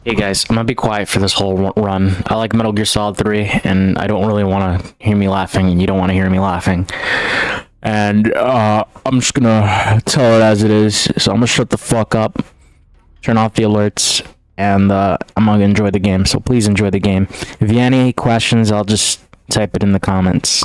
Hey guys, I'm gonna be quiet for this whole run. I like Metal Gear Solid 3, and I don't really want to hear me laughing, and you don't want to hear me laughing. And I'm just gonna tell it as it is. So I'm gonna shut the fuck up, turn off the alerts, and I'm gonna enjoy the game. So please enjoy the game. If you have any questions, I'll just type it in the comments.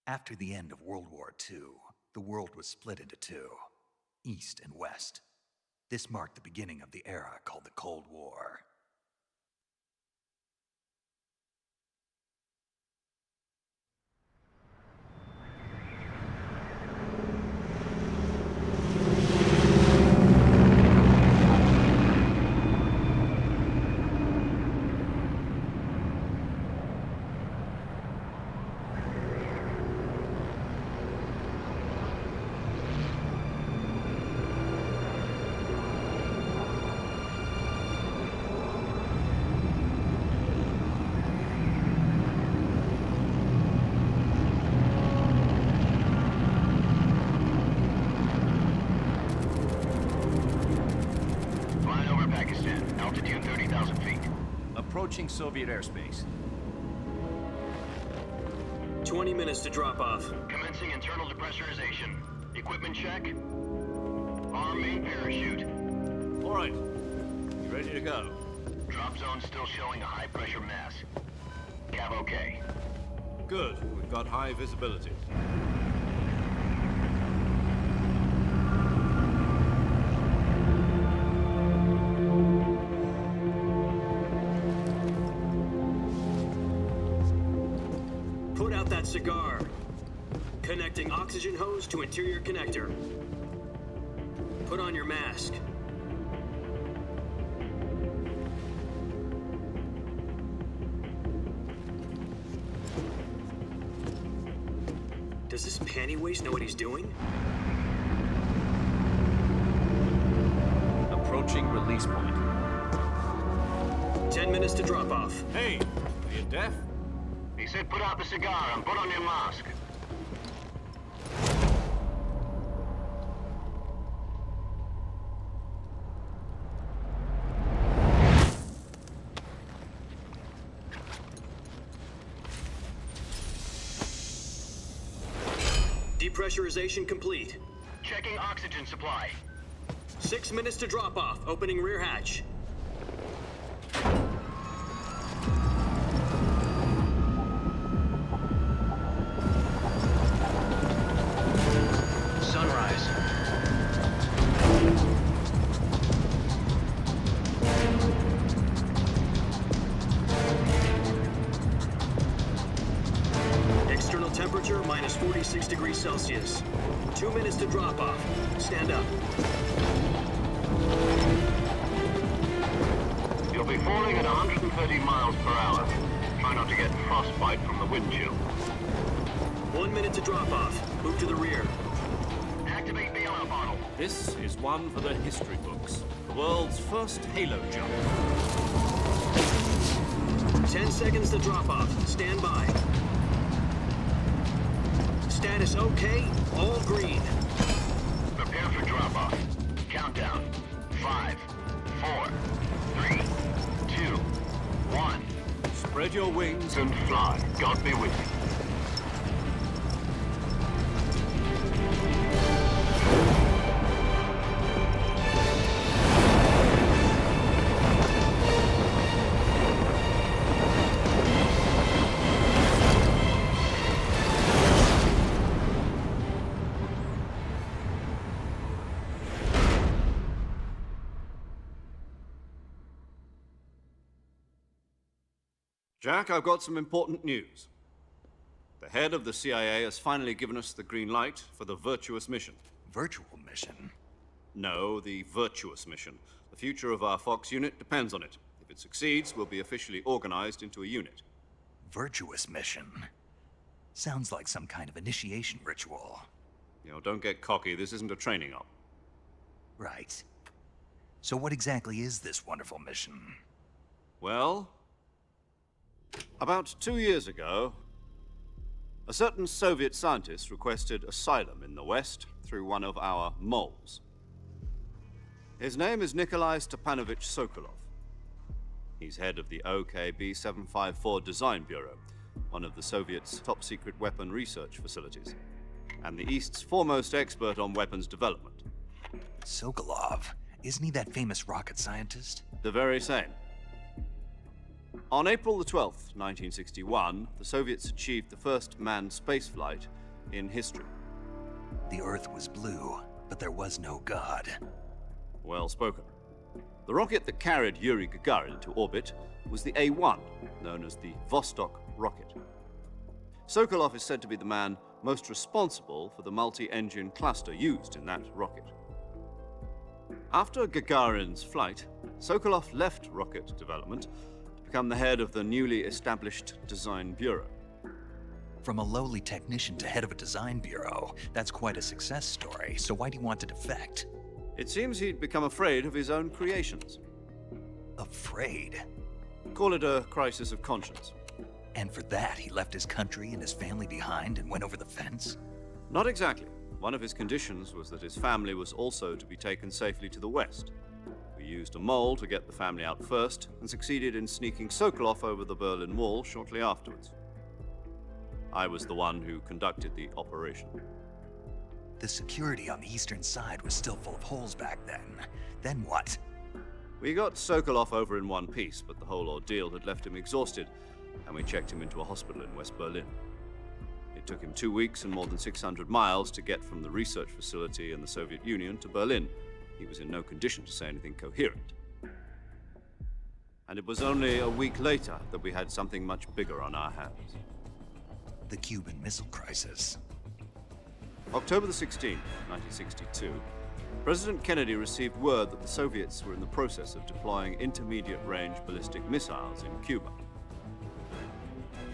After the end of World War II, the world was split into two, East and West. This marked the beginning of the era called the Cold War. Altitude 30,000 feet. Approaching Soviet airspace. 20 minutes to drop off. Commencing internal depressurization. Equipment check. Arm main parachute. All right. Ready to go. Drop zone still showing a high pressure mass. Cav okay. Good. We've got high visibility. Put out that cigar. Connecting oxygen hose to interior connector. Put on your mask. Does this panty waste know what he's doing? Approaching release point. 10 minutes to drop off. Hey, are you deaf? He said put out the cigar and put on your mask. Depressurization complete. Checking oxygen supply. 6 minutes to drop off. Opening rear hatch. Sunrise. External temperature minus 46 degrees Celsius. 2 minutes to drop off. Stand up. You'll be falling at 130 miles per hour. Try not to get frostbite from the wind chill. 1 minute to drop off. Move to the rear. Activate the yellow bottle. This is one for the history books. The world's first halo jump. 10 seconds to drop off. Stand by. Status okay. All green. Prepare for drop-off. Countdown. 5, 4, 3, 2, 1. Spread your wings And fly. God be with you. Jack, I've got some important news. The head of the CIA has finally given us the green light for the virtuous mission. Virtual mission? No, the virtuous mission. The future of our Fox unit depends on it. If it succeeds, we'll be officially organized into a unit. Virtuous mission? Sounds like some kind of initiation ritual. You know, don't get cocky. This isn't a training op. Right. So what exactly is this wonderful mission? Well, about 2 years ago, a certain Soviet scientist requested asylum in the West through one of our moles. His name is Nikolai Stepanovich Sokolov. He's head of the OKB 754 Design Bureau, one of the Soviets' top-secret weapon research facilities, and the East's foremost expert on weapons development. Sokolov? Isn't he that famous rocket scientist? The very same. On April the 12th, 1961, the Soviets achieved the first manned spaceflight in history. The Earth was blue, but there was no God. Well spoken. The rocket that carried Yuri Gagarin into orbit was the A-1, known as the Vostok rocket. Sokolov is said to be the man most responsible for the multi-engine cluster used in that rocket. After Gagarin's flight, Sokolov left rocket development to become the head of the newly established Design Bureau. From a lowly technician to head of a design bureau, that's quite a success story, so why'd he want to defect? It seems he'd become afraid of his own creations. Afraid? Call it a crisis of conscience. And for that, he left his country and his family behind and went over the fence? Not exactly. One of his conditions was that his family was also to be taken safely to the West. We used a mole to get the family out first and succeeded in sneaking Sokolov over the Berlin Wall shortly afterwards. I was the one who conducted the operation. The security on the eastern side was still full of holes back then. Then what? We got Sokolov over in one piece, but the whole ordeal had left him exhausted, and we checked him into a hospital in West Berlin. It took him 2 weeks and more than 600 miles to get from the research facility in the Soviet Union to Berlin. He was in no condition to say anything coherent. And it was only a week later that we had something much bigger on our hands. The Cuban Missile Crisis. October the 16th, 1962, President Kennedy received word that the Soviets were in the process of deploying intermediate-range ballistic missiles in Cuba.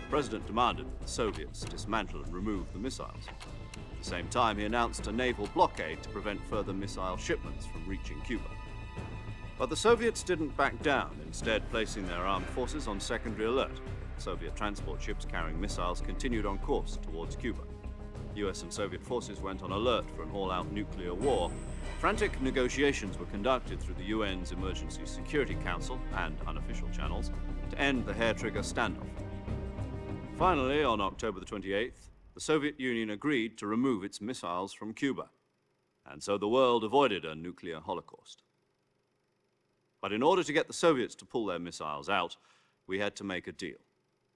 The president demanded that the Soviets dismantle and remove the missiles. At the same time, he announced a naval blockade to prevent further missile shipments from reaching Cuba. But the Soviets didn't back down, instead placing their armed forces on secondary alert. Soviet transport ships carrying missiles continued on course towards Cuba. US and Soviet forces went on alert for an all-out nuclear war. Frantic negotiations were conducted through the UN's Emergency Security Council and unofficial channels to end the hair-trigger standoff. Finally, on October the 28th, the Soviet Union agreed to remove its missiles from Cuba, and so the world avoided a nuclear holocaust. But in order to get the Soviets to pull their missiles out, we had to make a deal.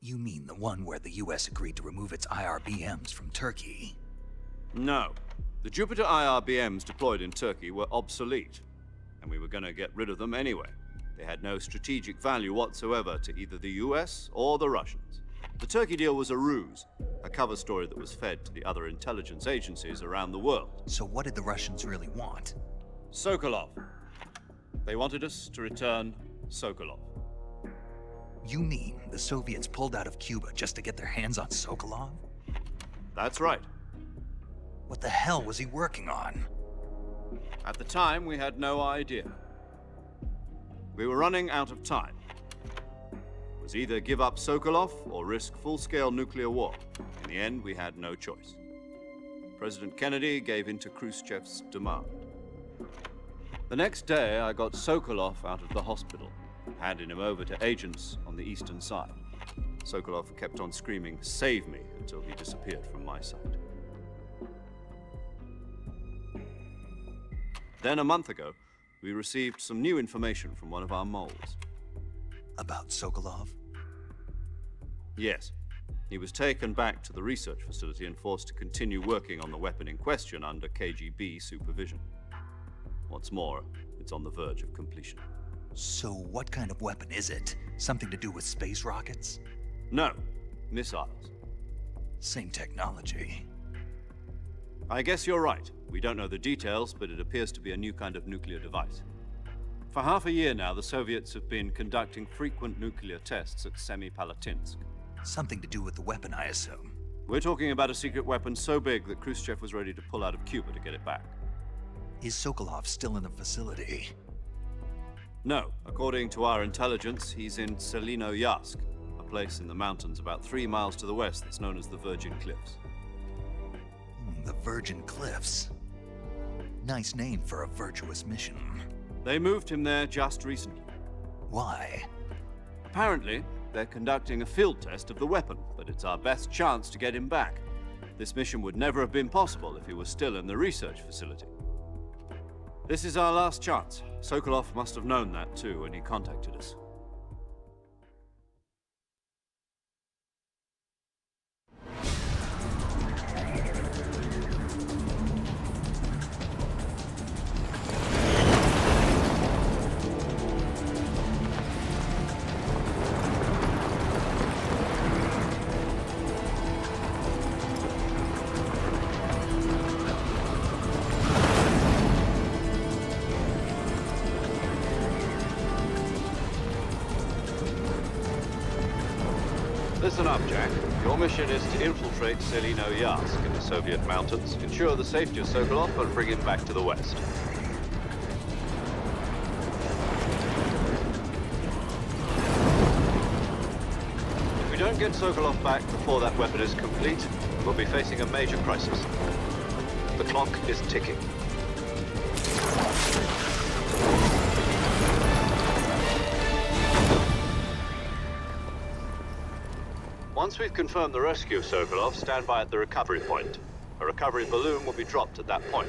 You mean the one where the US agreed to remove its IRBMs from Turkey? No. The Jupiter IRBMs deployed in Turkey were obsolete, and we were going to get rid of them anyway. They had no strategic value whatsoever to either the US or the Russians. The Turkey deal was a ruse, a cover story that was fed to the other intelligence agencies around the world. So what did the Russians really want? Sokolov. They wanted us to return Sokolov. You mean the Soviets pulled out of Cuba just to get their hands on Sokolov? That's right. What the hell was he working on? At the time, we had no idea. We were running out of time. It was either give up Sokolov or risk full-scale nuclear war. In the end, we had no choice. President Kennedy gave in to Khrushchev's demand. The next day, I got Sokolov out of the hospital, handing him over to agents on the eastern side. Sokolov kept on screaming, "Save me," until he disappeared from my sight. Then, a month ago, we received some new information from one of our moles. About Sokolov? Yes. He was taken back to the research facility and forced to continue working on the weapon in question under KGB supervision. What's more, it's on the verge of completion. So what kind of weapon is it? Something to do with space rockets? No, missiles. Same technology. I guess you're right. We don't know the details, but it appears to be a new kind of nuclear device. For half a year now, the Soviets have been conducting frequent nuclear tests at Semipalatinsk. Something to do with the weapon, I assume. We're talking about a secret weapon so big that Khrushchev was ready to pull out of Cuba to get it back. Is Sokolov still in the facility? No. According to our intelligence, he's in Selinoyarsk, a place in the mountains about 3 miles to the west that's known as the Virgin Cliffs. The Virgin Cliffs. Nice name for a virtuous mission. They moved him there just recently. Why? Apparently, they're conducting a field test of the weapon, but it's our best chance to get him back. This mission would never have been possible if he was still in the research facility. This is our last chance. Sokolov must have known that too when he contacted us. Listen up, Jack. Your mission is to infiltrate Selinoyarsk in the Soviet mountains, ensure the safety of Sokolov, and bring him back to the west. If we don't get Sokolov back before that weapon is complete, we'll be facing a major crisis. The clock is ticking. Once we've confirmed the rescue of Sokolov, stand by at the recovery point. A recovery balloon will be dropped at that point.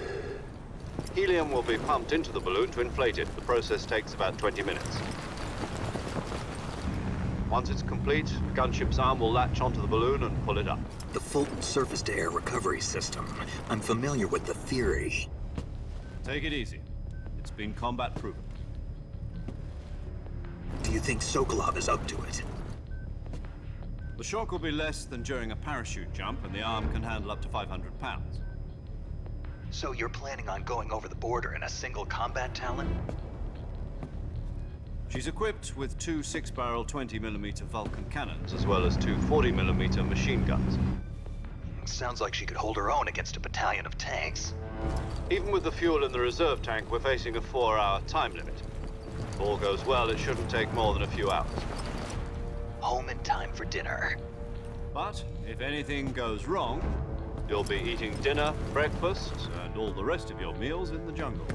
Helium will be pumped into the balloon to inflate it. The process takes about 20 minutes. Once it's complete, the gunship's arm will latch onto the balloon and pull it up. The Fulton surface-to-air recovery system. I'm familiar with the theory. Take it easy. It's been combat proven. Do you think Sokolov is up to it? The shock will be less than during a parachute jump, and the arm can handle up to 500 pounds. So you're planning on going over the border in a single combat Talon? She's equipped with two 6-barrel 20mm Vulcan cannons, as well as two 40mm machine guns. Sounds like she could hold her own against a battalion of tanks. Even with the fuel in the reserve tank, we're facing a 4-hour time limit. If all goes well, it shouldn't take more than a few hours. Home in time for dinner. But if anything goes wrong, you'll be eating dinner, breakfast, and all the rest of your meals in the jungle.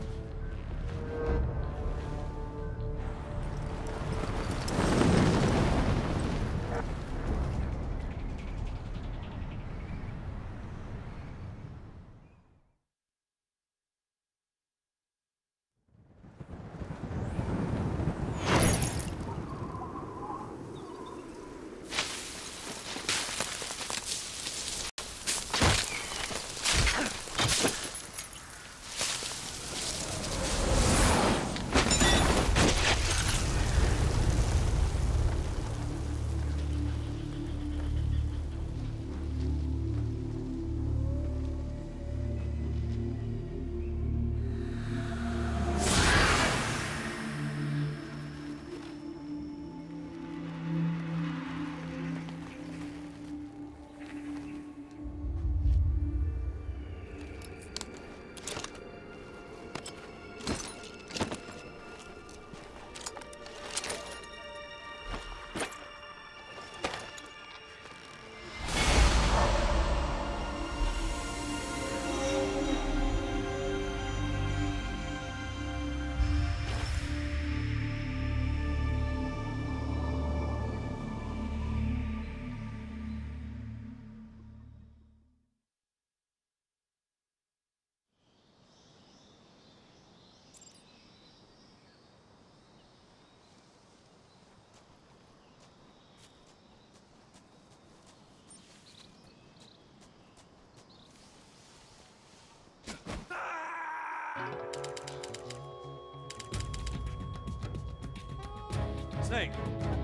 Snake,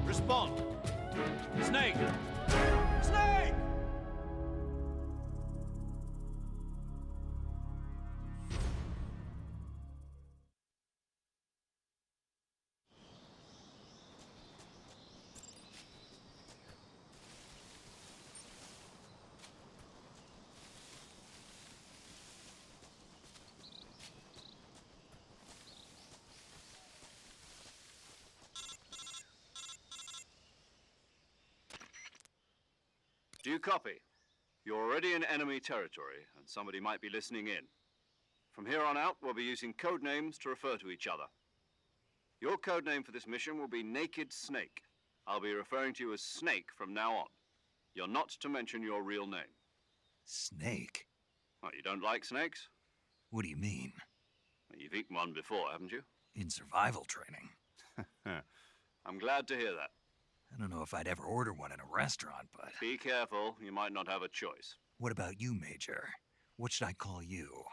respond! Snake! Snake! Do you copy? You're already in enemy territory, and somebody might be listening in. From here on out, we'll be using code names to refer to each other. Your code name for this mission will be Naked Snake. I'll be referring to you as Snake from now on. You're not to mention your real name. Snake? What, you don't like snakes? What do you mean? Well, you've eaten one before, haven't you? In survival training. I'm glad to hear that. I don't know if I'd ever order one in a restaurant, but... Be careful, you might not have a choice. What about you, Major? What should I call you?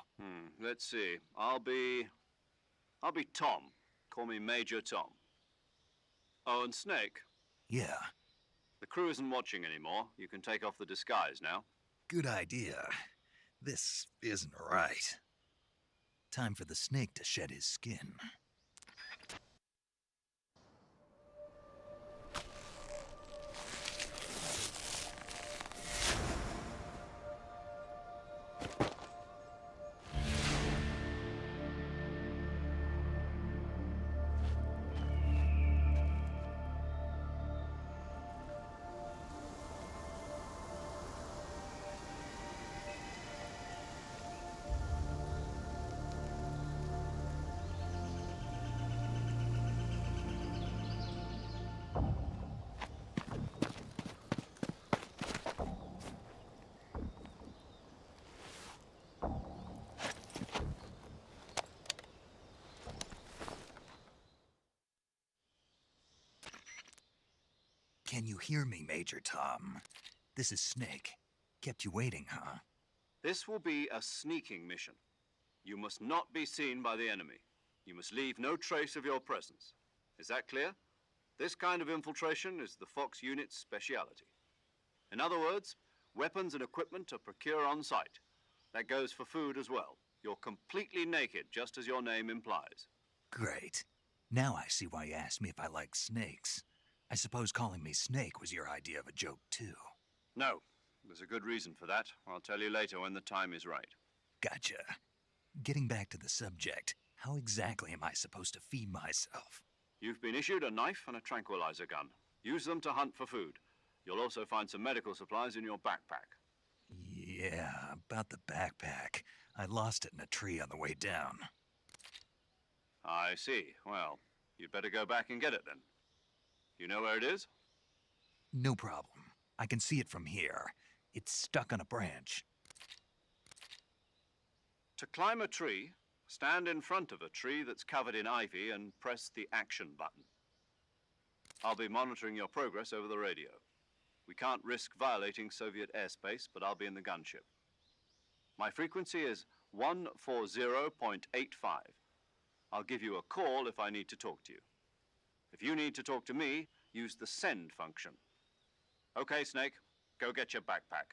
Let's see. I'll be Tom. Call me Major Tom. Oh, and Snake. Yeah, The crew isn't watching anymore. You can take off the disguise now. good idea. This isn't right. Time for the snake to shed his skin. Can you hear me, Major Tom? This is Snake. Kept you waiting, huh? This will be a sneaking mission. You must not be seen by the enemy. You must leave no trace of your presence. Is that clear? This kind of infiltration is the Fox unit's speciality. In other words, weapons and equipment are procured on site. That goes for food as well. You're completely naked, just as your name implies. Great. Now I see why you asked me if I like snakes. I suppose calling me Snake was your idea of a joke, too. No, there's a good reason for that. I'll tell you later when the time is right. Gotcha. Getting back to the subject, how exactly am I supposed to feed myself? You've been issued a knife and a tranquilizer gun. Use them to hunt for food. You'll also find some medical supplies in your backpack. Yeah, about the backpack. I lost it in a tree on the way down. I see. Well, you'd better go back and get it then. You know where it is? No problem. I can see it from here. It's stuck on a branch. To climb a tree, stand in front of a tree that's covered in ivy and press the action button. I'll be monitoring your progress over the radio. We can't risk violating Soviet airspace, but I'll be in the gunship. My frequency is 140.85. I'll give you a call if I need to talk to you. If you need to talk to me, use the send function. Okay, Snake, go get your backpack.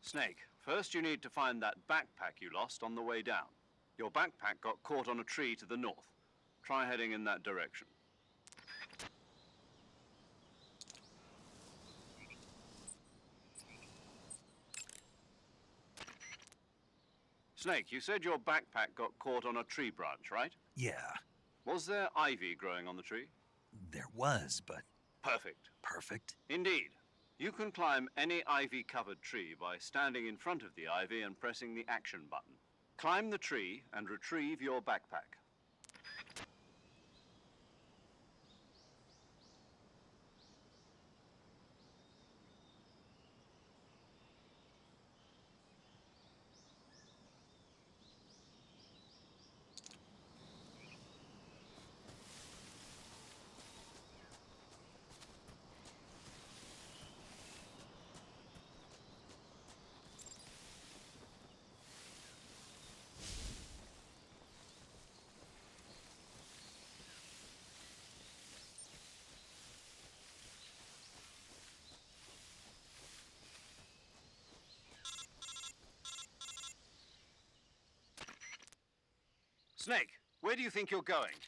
Snake, first you need to find that backpack you lost on the way down. Your backpack got caught on a tree to the north. Try heading in that direction. Snake, you said your backpack got caught on a tree branch, right? Yeah, Was there ivy growing on the tree? there was, but Perfect. perfect. Indeed. You can climb any ivy-covered tree by standing in front of the ivy and pressing the action button. Climb the tree and retrieve your backpack. Snake, where do you think you're going?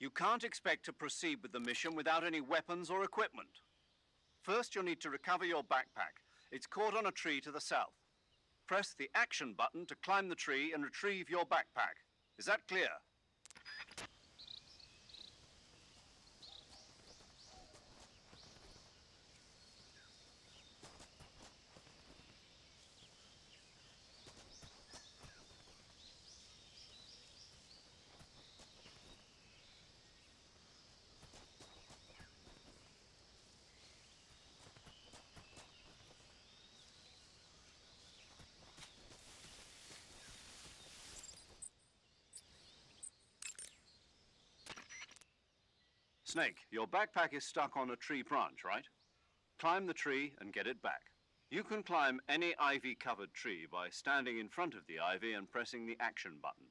You can't expect to proceed with the mission without any weapons or equipment. First, you'll need to recover your backpack. It's caught on a tree to the south. Press the action button to climb the tree and retrieve your backpack. Is that clear? Snake, your backpack is stuck on a tree branch, right? Climb the tree and get it back. You can climb any ivy-covered tree by standing in front of the ivy and pressing the action button.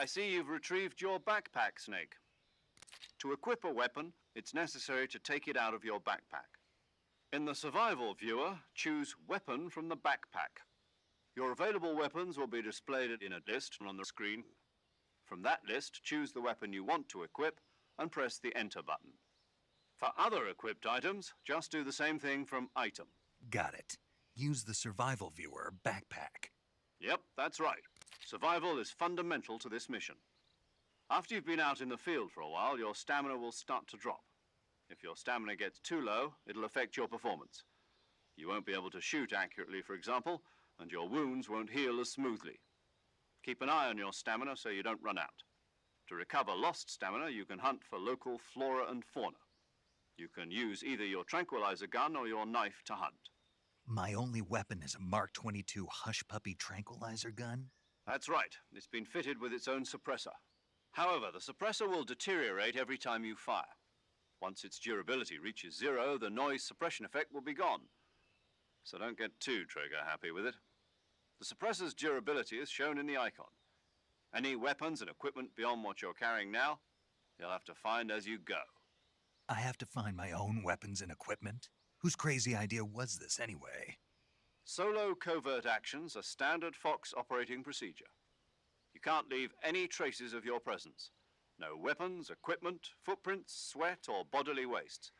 I see you've retrieved your backpack, Snake. To equip a weapon, it's necessary to take it out of your backpack. In the survival viewer, choose Weapon from the backpack. Your available weapons will be displayed in a list on the screen. From that list, choose the weapon you want to equip and press the Enter button. For other equipped items, just do the same thing from Item. Got it. Use the survival viewer backpack. Yep, that's right. Survival is fundamental to this mission. After you've been out in the field for a while, your stamina will start to drop. If your stamina gets too low, it'll affect your performance. You won't be able to shoot accurately, for example, and your wounds won't heal as smoothly. Keep an eye on your stamina so you don't run out. To recover lost stamina, you can hunt for local flora and fauna. You can use either your tranquilizer gun or your knife to hunt. My only weapon is a Mark 22 Hush Puppy tranquilizer gun? That's right. It's been fitted with its own suppressor. However, the suppressor will deteriorate every time you fire. Once its durability reaches 0, the noise suppression effect will be gone. So don't get too trigger-happy with it. The suppressor's durability is shown in the icon. Any weapons and equipment beyond what you're carrying now, you'll have to find as you go. I have to find my own weapons and equipment? Whose crazy idea was this anyway? Solo covert actions are standard Fox operating procedure. You can't leave any traces of your presence. No weapons, equipment, footprints, sweat, or bodily waste.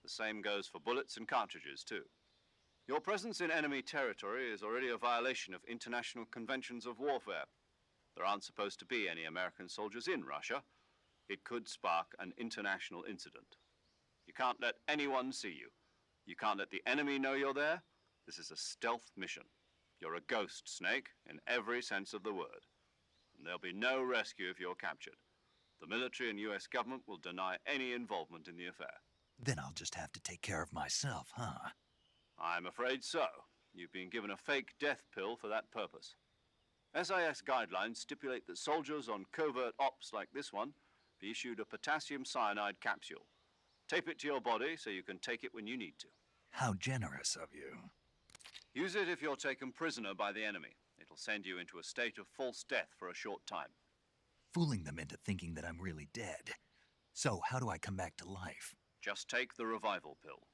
The same goes for bullets and cartridges, too. Your presence in enemy territory is already a violation of international conventions of warfare. There aren't supposed to be any American soldiers in Russia. It could spark an international incident. You can't let anyone see you. You can't let the enemy know you're there. This is a stealth mission. You're a ghost, Snake, in every sense of the word. And there'll be no rescue if you're captured. The military and US government will deny any involvement in the affair. Then I'll just have to take care of myself, huh? I'm afraid so. You've been given a fake death pill for that purpose. SIS guidelines stipulate that soldiers on covert ops like this one be issued a potassium cyanide capsule. Tape it to your body so you can take it when you need to. How generous of you. Use it if you're taken prisoner by the enemy. It'll send you into a state of false death for a short time. Fooling them into thinking that I'm really dead. So, how do I come back to life? Just take the revival pill.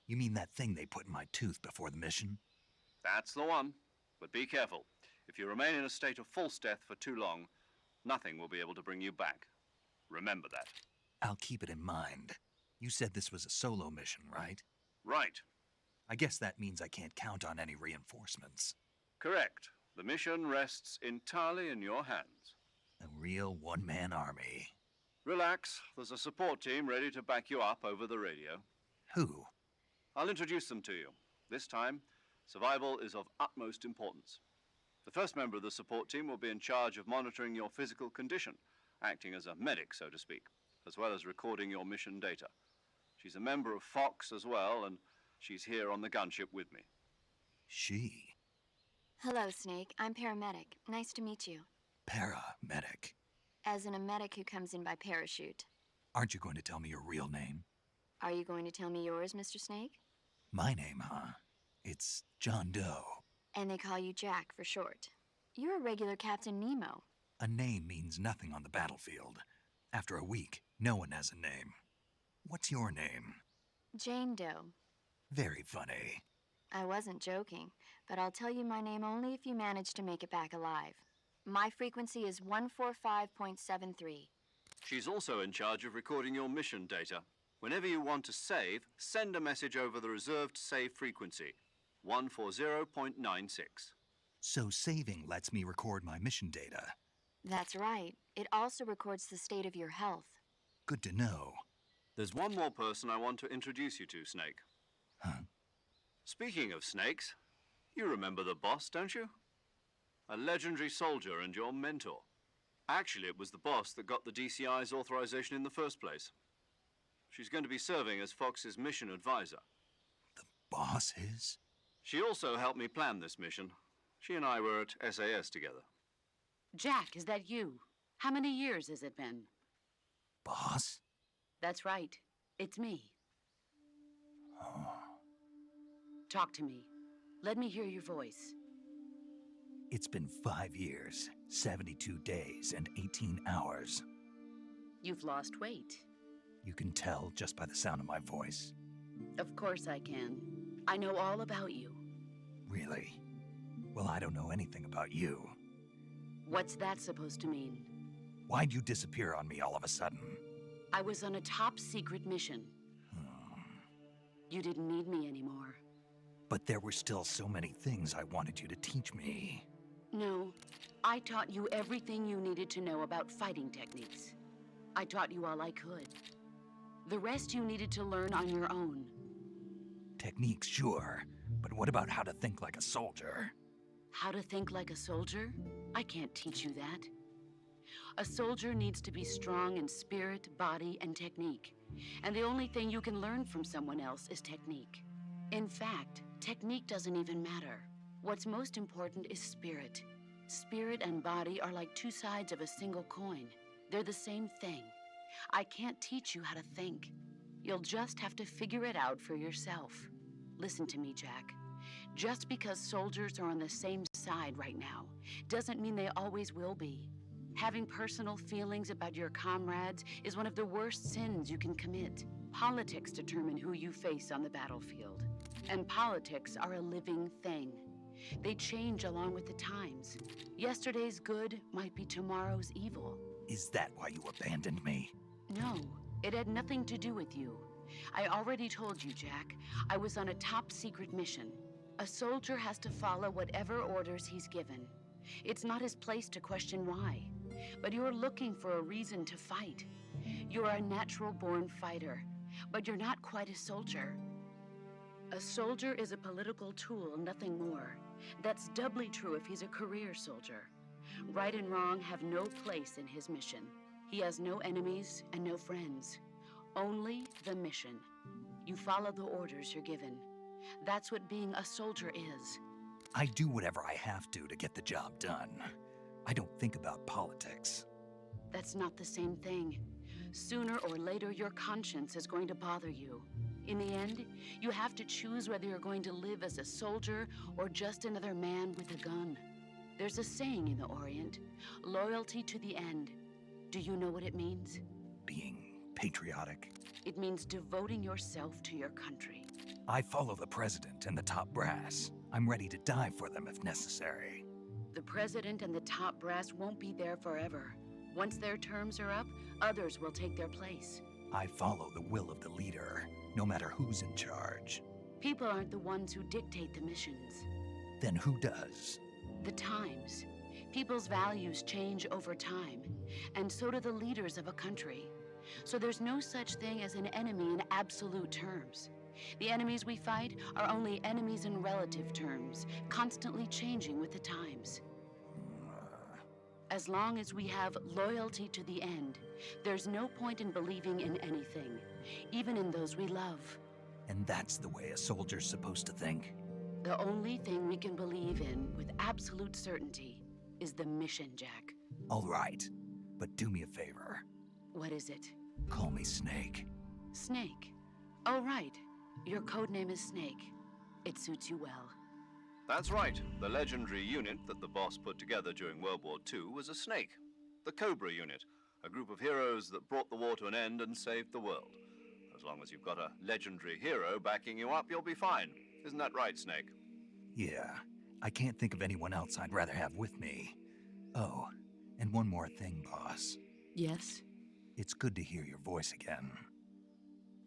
You mean that thing they put in my tooth before the mission? That's the one. But be careful. If you remain in a state of false death for too long, nothing will be able to bring you back. Remember that. I'll keep it in mind. You said this was a solo mission, right? Right. I guess that means I can't count on any reinforcements. Correct. The mission rests entirely in your hands. A real one-man army. Relax. There's a support team ready to back you up over the radio. Who? I'll introduce them to you. This time, survival is of utmost importance. The first member of the support team will be in charge of monitoring your physical condition, acting as a medic, so to speak, as well as recording your mission data. She's a member of Fox as well, and she's here on the gunship with me. She? Hello, Snake. I'm paramedic. Nice to meet you. Paramedic. As in a medic who comes in by parachute. Aren't you going to tell me your real name? Are you going to tell me yours, Mr. Snake? My name, huh? It's John Doe. And they call you Jack for short. You're a regular Captain Nemo. A name means nothing on the battlefield. After a week, no one has a name. What's your name? Jane Doe. Very funny. I wasn't joking, but I'll tell you my name only if you manage to make it back alive. My frequency is 145.73. She's also in charge of recording your mission data. Whenever you want to save, send a message over the reserved save frequency, 140.96. So saving lets me record my mission data. That's right. It also records the state of your health. Good to know. There's one more person I want to introduce you to, Snake. Huh? Speaking of snakes, you remember the boss, don't you? A legendary soldier and your mentor. Actually, it was the boss that got the DCI's authorization in the first place. She's going to be serving as Fox's mission advisor. The boss is? She also helped me plan this mission. She and I were at SAS together. Jack, is that you? How many years has it been? Boss? That's right. It's me. Oh. Talk to me. Let me hear your voice. It's been 5 years, 72 days, and 18 hours. You've lost weight. You can tell just by the sound of my voice. Of course I can. I know all about you. Really? Well, I don't know anything about you. What's that supposed to mean? Why'd you disappear on me all of a sudden? I was on a top secret mission. You didn't need me anymore. But there were still so many things I wanted you to teach me. No, I taught you everything you needed to know about fighting techniques. I taught you all I could. The rest you needed to learn on your own. Techniques, sure. But what about how to think like a soldier? How to think like a soldier? I can't teach you that. A soldier needs to be strong in spirit, body, and technique. And the only thing you can learn from someone else is technique. In fact, technique doesn't even matter. What's most important is spirit. Spirit and body are like two sides of a single coin. They're the same thing. I can't teach you how to think. You'll just have to figure it out for yourself. Listen to me, Jack. Just because soldiers are on the same side right now doesn't mean they always will be. Having personal feelings about your comrades is one of the worst sins you can commit. Politics determine who you face on the battlefield. And politics are a living thing. They change along with the times. Yesterday's good might be tomorrow's evil. Is that why you abandoned me? No, it had nothing to do with you. I already told you, Jack. I was on a top secret mission. A soldier has to follow whatever orders he's given. It's not his place to question why. But you're looking for a reason to fight. You're a natural-born fighter, but you're not quite a soldier. A soldier is a political tool, nothing more. That's doubly true if he's a career soldier. Right and wrong have no place in his mission. He has no enemies and no friends. Only the mission. You follow the orders you're given. That's what being a soldier is. I do whatever I have to get the job done. I don't think about politics. That's not the same thing. Sooner or later, your conscience is going to bother you. In the end, you have to choose whether you're going to live as a soldier or just another man with a gun. There's a saying in the Orient, loyalty to the end. Do you know what it means? Being patriotic. It means devoting yourself to your country. I follow the president and the top brass. I'm ready to die for them if necessary. The president and the top brass won't be there forever. Once their terms are up, others will take their place. I follow the will of the leader, no matter who's in charge. People aren't the ones who dictate the missions. Then who does? The times. People's values change over time, and so do the leaders of a country. So there's no such thing as an enemy in absolute terms. The enemies we fight are only enemies in relative terms, constantly changing with the times. As long as we have loyalty to the end, there's no point in believing in anything, even in those we love. And that's the way a soldier's supposed to think? The only thing we can believe in with absolute certainty is the mission, Jack. All right. But do me a favor. What is it? Call me Snake. Snake. Oh, right. Your code name is Snake. It suits you well. That's right. The legendary unit that the boss put together during World War II was a snake. The Cobra unit, a group of heroes that brought the war to an end and saved the world. As long as you've got a legendary hero backing you up, you'll be fine. Isn't that right, Snake? Yeah, I can't think of anyone else I'd rather have with me. Oh, and one more thing, boss. Yes? It's good to hear your voice again.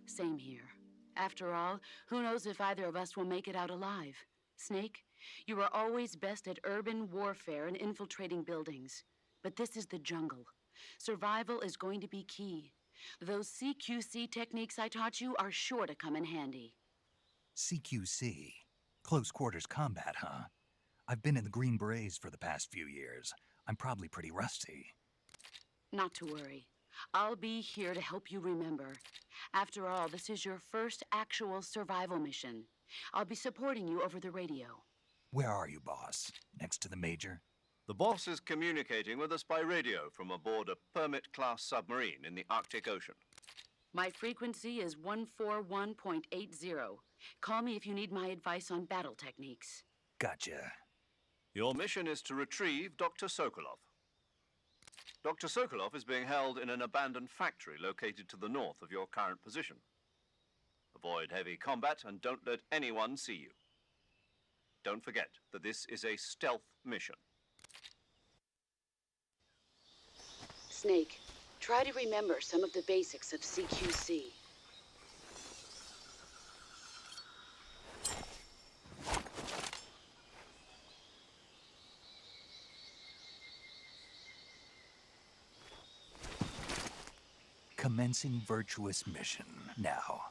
Same here. After all, who knows if either of us will make it out alive? Snake, you are always best at urban warfare and infiltrating buildings. But this is the jungle. Survival is going to be key. Those CQC techniques I taught you are sure to come in handy. CQC? Close quarters combat, huh? I've been in the Green Berets for the past few years. I'm probably pretty rusty. Not to worry. I'll be here to help you remember. After all, this is your first actual survival mission. I'll be supporting you over the radio. Where are you, boss? Next to the Major? The boss is communicating with us by radio from aboard a Permit-class submarine in the Arctic Ocean. My frequency is 141.80. Call me if you need my advice on battle techniques. Gotcha. Your mission is to retrieve Dr. Sokolov. Dr. Sokolov is being held in an abandoned factory located to the north of your current position. Avoid heavy combat and don't let anyone see you. Don't forget that this is a stealth mission. Snake, try to remember some of the basics of CQC. Commencing virtuous mission now.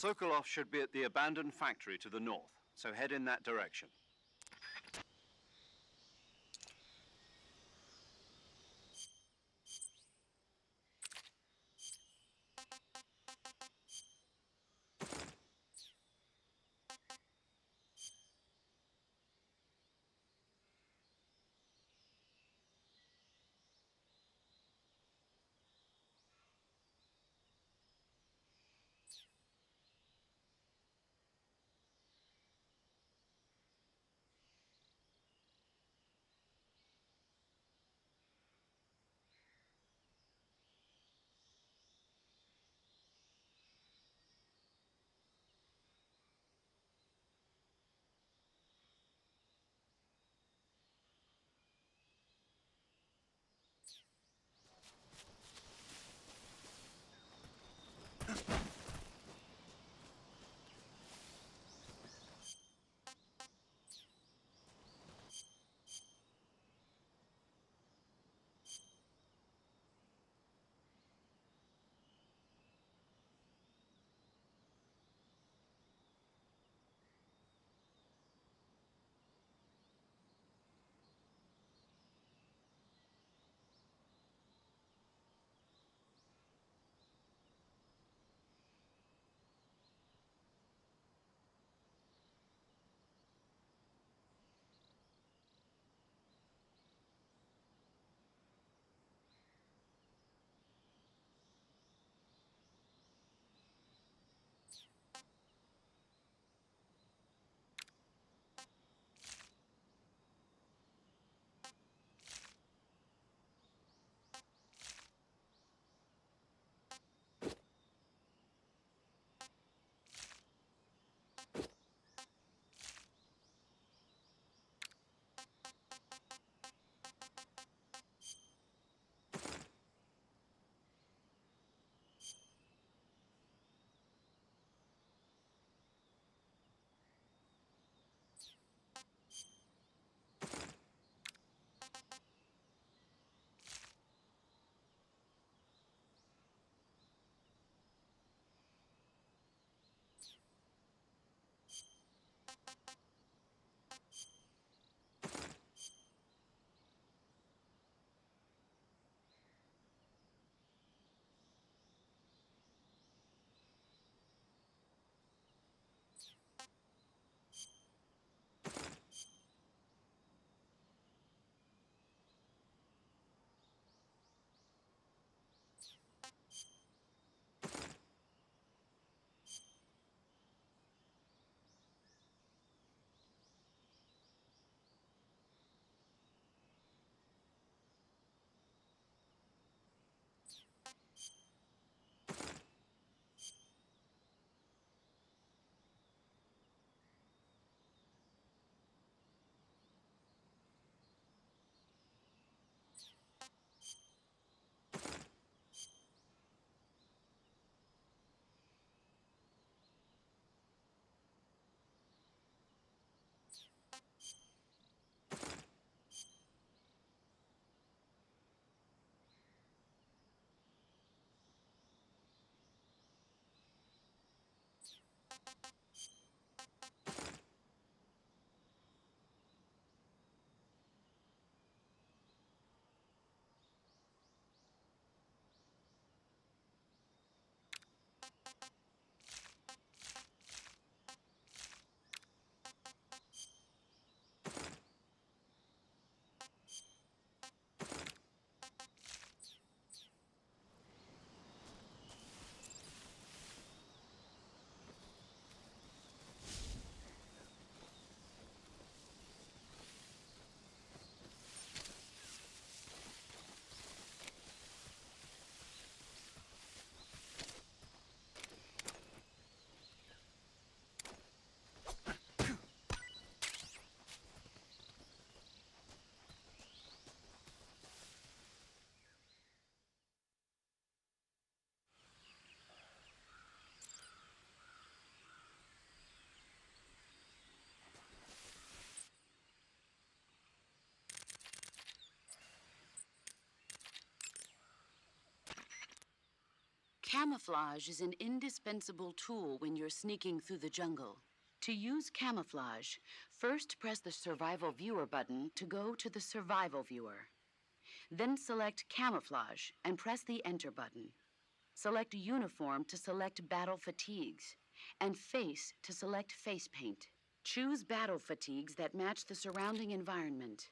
Sokolov should be at the abandoned factory to the north, so head in that direction. Camouflage is an indispensable tool when you're sneaking through the jungle. To use camouflage, first press the Survival Viewer button to go to the Survival Viewer. Then select Camouflage and press the Enter button. Select Uniform to select Battle Fatigues, and Face to select Face Paint. Choose battle fatigues that match the surrounding environment.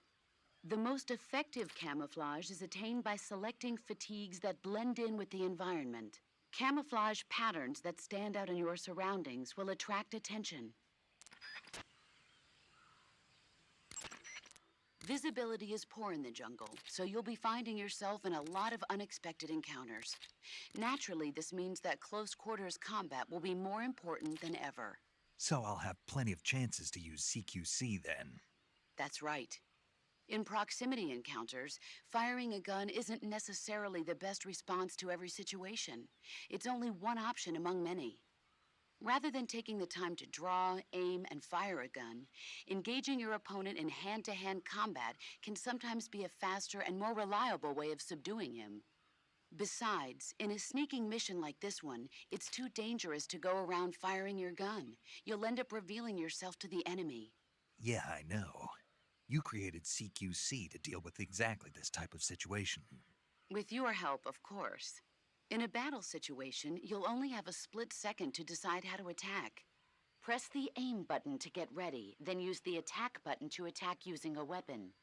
The most effective camouflage is attained by selecting fatigues that blend in with the environment. Camouflage patterns that stand out in your surroundings will attract attention. Visibility is poor in the jungle, so you'll be finding yourself in a lot of unexpected encounters. Naturally, this means that close quarters combat will be more important than ever. So I'll have plenty of chances to use CQC then. That's right. In proximity encounters, firing a gun isn't necessarily the best response to every situation. It's only one option among many. Rather than taking the time to draw, aim, and fire a gun, engaging your opponent in hand-to-hand combat can sometimes be a faster and more reliable way of subduing him. Besides, in a sneaking mission like this one, it's too dangerous to go around firing your gun. You'll end up revealing yourself to the enemy. Yeah, I know. You created CQC to deal with exactly this type of situation. With your help, of course. In a battle situation, you'll only have a split second to decide how to attack. Press the aim button to get ready, then use the attack button to attack using a weapon.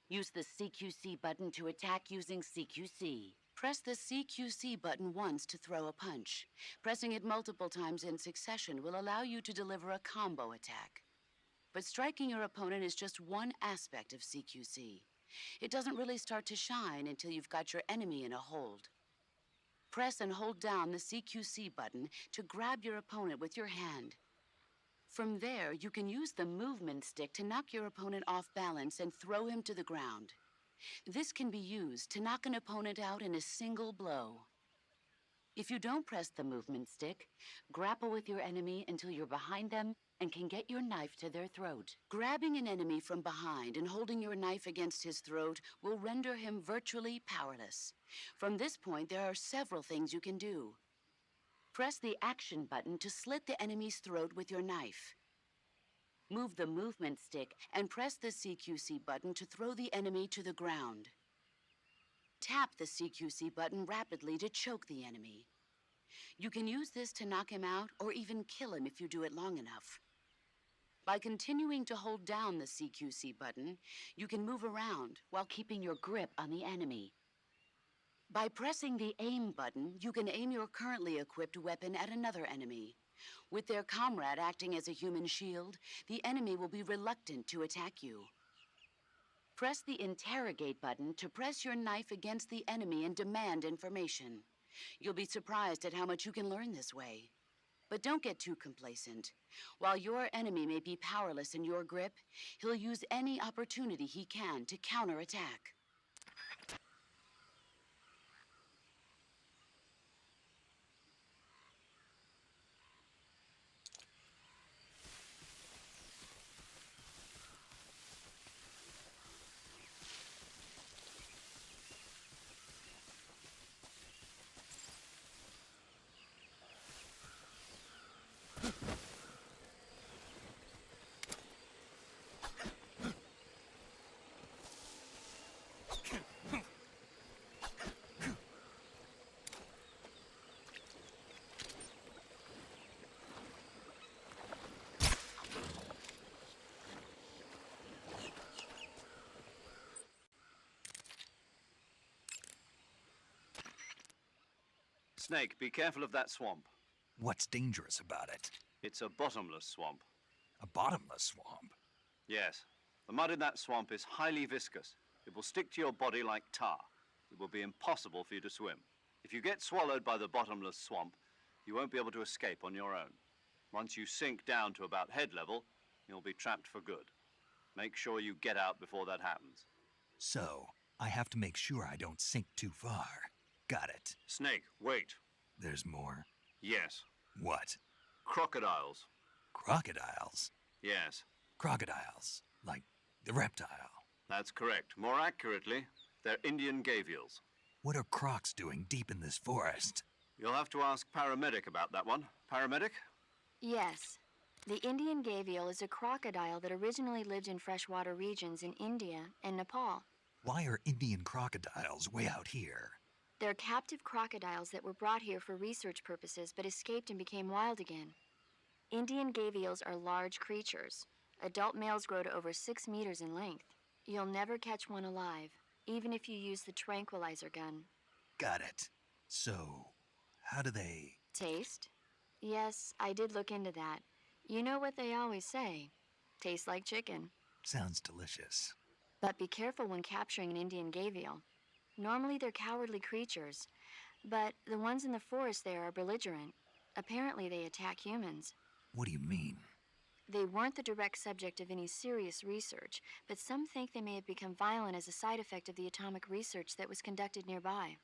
Use the CQC button to attack using CQC. Press the CQC button once to throw a punch. Pressing it multiple times in succession will allow you to deliver a combo attack. But striking your opponent is just one aspect of CQC. It doesn't really start to shine until you've got your enemy in a hold. Press and hold down the CQC button to grab your opponent with your hand. From there, you can use the movement stick to knock your opponent off balance and throw him to the ground. This can be used to knock an opponent out in a single blow. If you don't press the movement stick, grapple with your enemy until you're behind them and can get your knife to their throat. Grabbing an enemy from behind and holding your knife against his throat will render him virtually powerless. From this point, there are several things you can do. Press the action button to slit the enemy's throat with your knife. Move the movement stick and press the CQC button to throw the enemy to the ground. Tap the CQC button rapidly to choke the enemy. You can use this to knock him out or even kill him if you do it long enough. By continuing to hold down the CQC button, you can move around while keeping your grip on the enemy. By pressing the aim button, you can aim your currently equipped weapon at another enemy. With their comrade acting as a human shield, the enemy will be reluctant to attack you. Press the interrogate button to press your knife against the enemy and demand information. You'll be surprised at how much you can learn this way. But don't get too complacent. While your enemy may be powerless in your grip, he'll use any opportunity he can to counterattack. Snake, be careful of that swamp. What's dangerous about it? It's a bottomless swamp. A bottomless swamp? Yes. The mud in that swamp is highly viscous. It will stick to your body like tar. It will be impossible for you to swim. If you get swallowed by the bottomless swamp, you won't be able to escape on your own. Once you sink down to about head level, you'll be trapped for good. Make sure you get out before that happens. So, I have to make sure I don't sink too far. Got it. Snake, wait. There's more? Yes. What? Crocodiles. Crocodiles? Yes. Crocodiles. Like the reptile. That's correct. More accurately, they're Indian gavials. What are crocs doing deep in this forest? You'll have to ask Paramedic about that one. Paramedic? Yes. The Indian gavial is a crocodile that originally lived in freshwater regions in India and Nepal. Why are Indian crocodiles way out here? They're captive crocodiles that were brought here for research purposes but escaped and became wild again. Indian gavials are large creatures. Adult males grow to over 6 meters in length. You'll never catch one alive, even if you use the tranquilizer gun. Got it. So, how do they... Taste? Yes, I did look into that. You know what they always say. Tastes like chicken. Sounds delicious. But be careful when capturing an Indian gavial. Normally they're cowardly creatures, but the ones in the forest there are belligerent. Apparently they attack humans. What do you mean? They weren't the direct subject of any serious research, but some think they may have become violent as a side effect of the atomic research that was conducted nearby.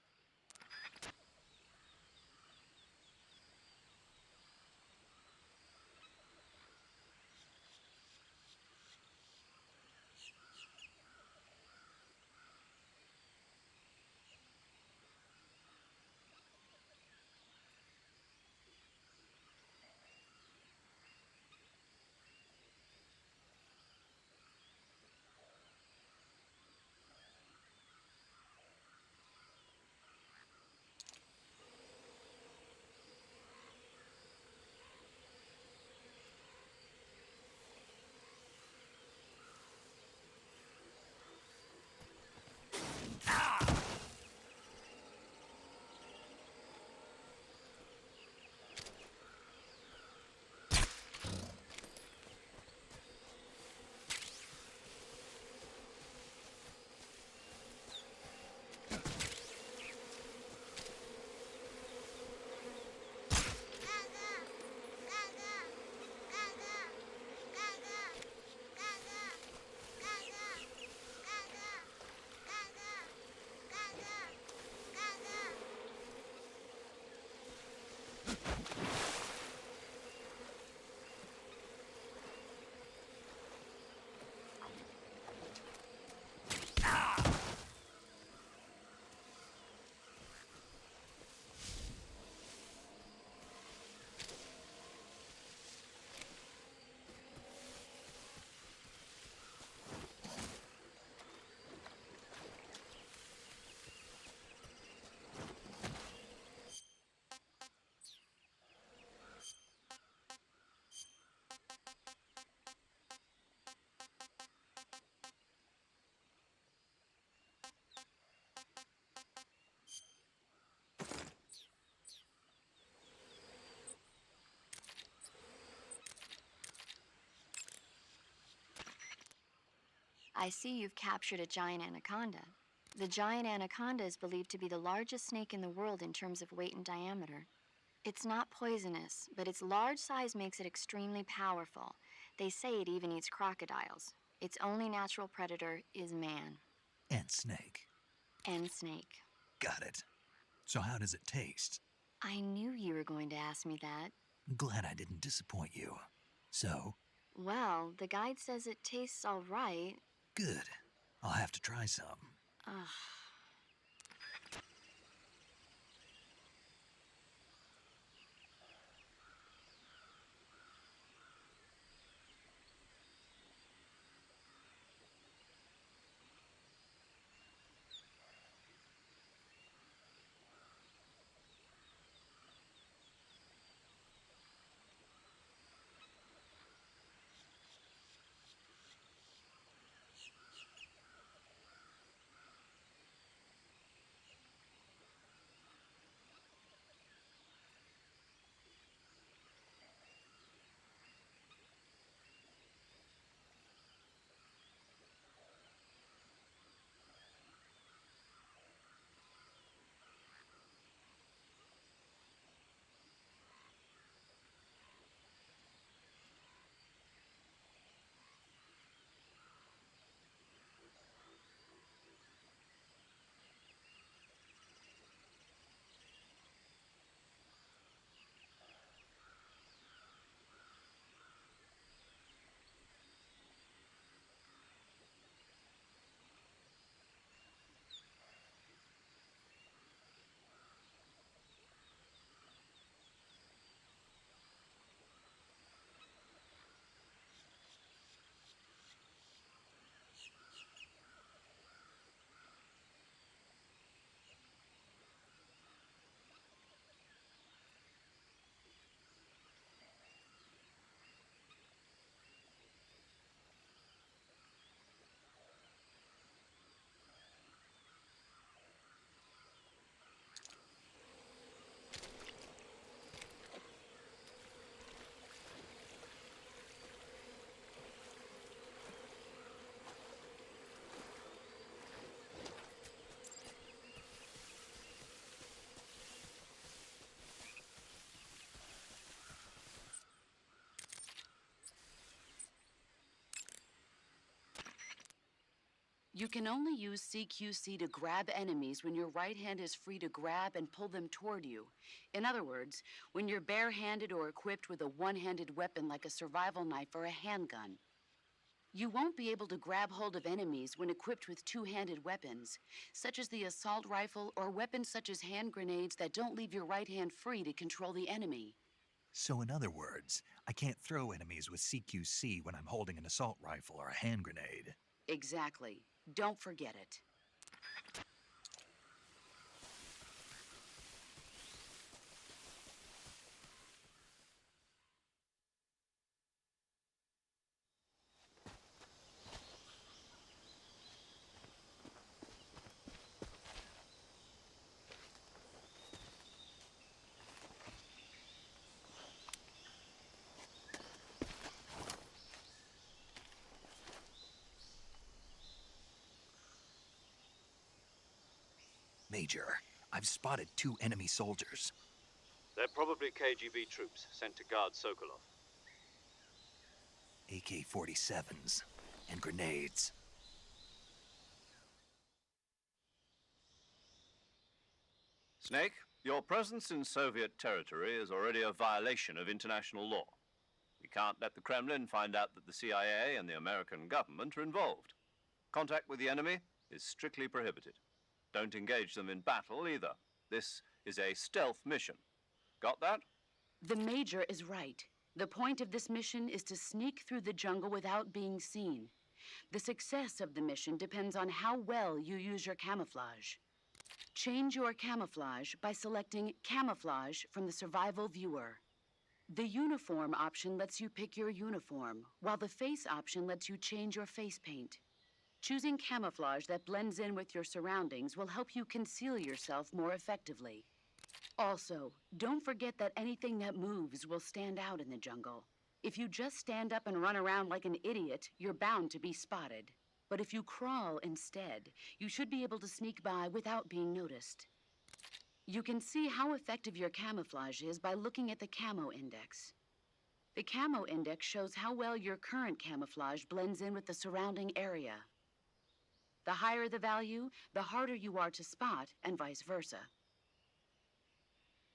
I see you've captured a giant anaconda. The giant anaconda is believed to be the largest snake in the world in terms of weight and diameter. It's not poisonous, but its large size makes it extremely powerful. They say it even eats crocodiles. Its only natural predator is man. And snake. And snake. Got it. So how does it taste? I knew you were going to ask me that. Glad I didn't disappoint you. So? Well, the guide says it tastes all right. Good. I'll have to try some. Ugh. You can only use CQC to grab enemies when your right hand is free to grab and pull them toward you. In other words, when you're barehanded or equipped with a one-handed weapon like a survival knife or a handgun. You won't be able to grab hold of enemies when equipped with two-handed weapons, such as the assault rifle or weapons such as hand grenades that don't leave your right hand free to control the enemy. So in other words, I can't throw enemies with CQC when I'm holding an assault rifle or a hand grenade. Exactly. Don't forget it. Major, I've spotted 2 enemy soldiers. They're probably KGB troops sent to guard Sokolov. AK-47s and grenades. Snake, your presence in Soviet territory is already a violation of international law. We can't let the Kremlin find out that the CIA and the American government are involved. Contact with the enemy is strictly prohibited. Don't engage them in battle either. This is a stealth mission. Got that? The Major is right. The point of this mission is to sneak through the jungle without being seen. The success of the mission depends on how well you use your camouflage. Change your camouflage by selecting Camouflage from the Survival Viewer. The Uniform option lets you pick your uniform, while the Face option lets you change your face paint. Choosing camouflage that blends in with your surroundings will help you conceal yourself more effectively. Also, don't forget that anything that moves will stand out in the jungle. If you just stand up and run around like an idiot, you're bound to be spotted. But if you crawl instead, you should be able to sneak by without being noticed. You can see how effective your camouflage is by looking at the Camo Index. The Camo Index shows how well your current camouflage blends in with the surrounding area. The higher the value, the harder you are to spot, and vice versa.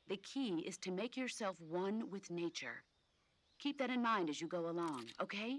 The key is to make yourself one with nature. Keep that in mind as you go along, okay?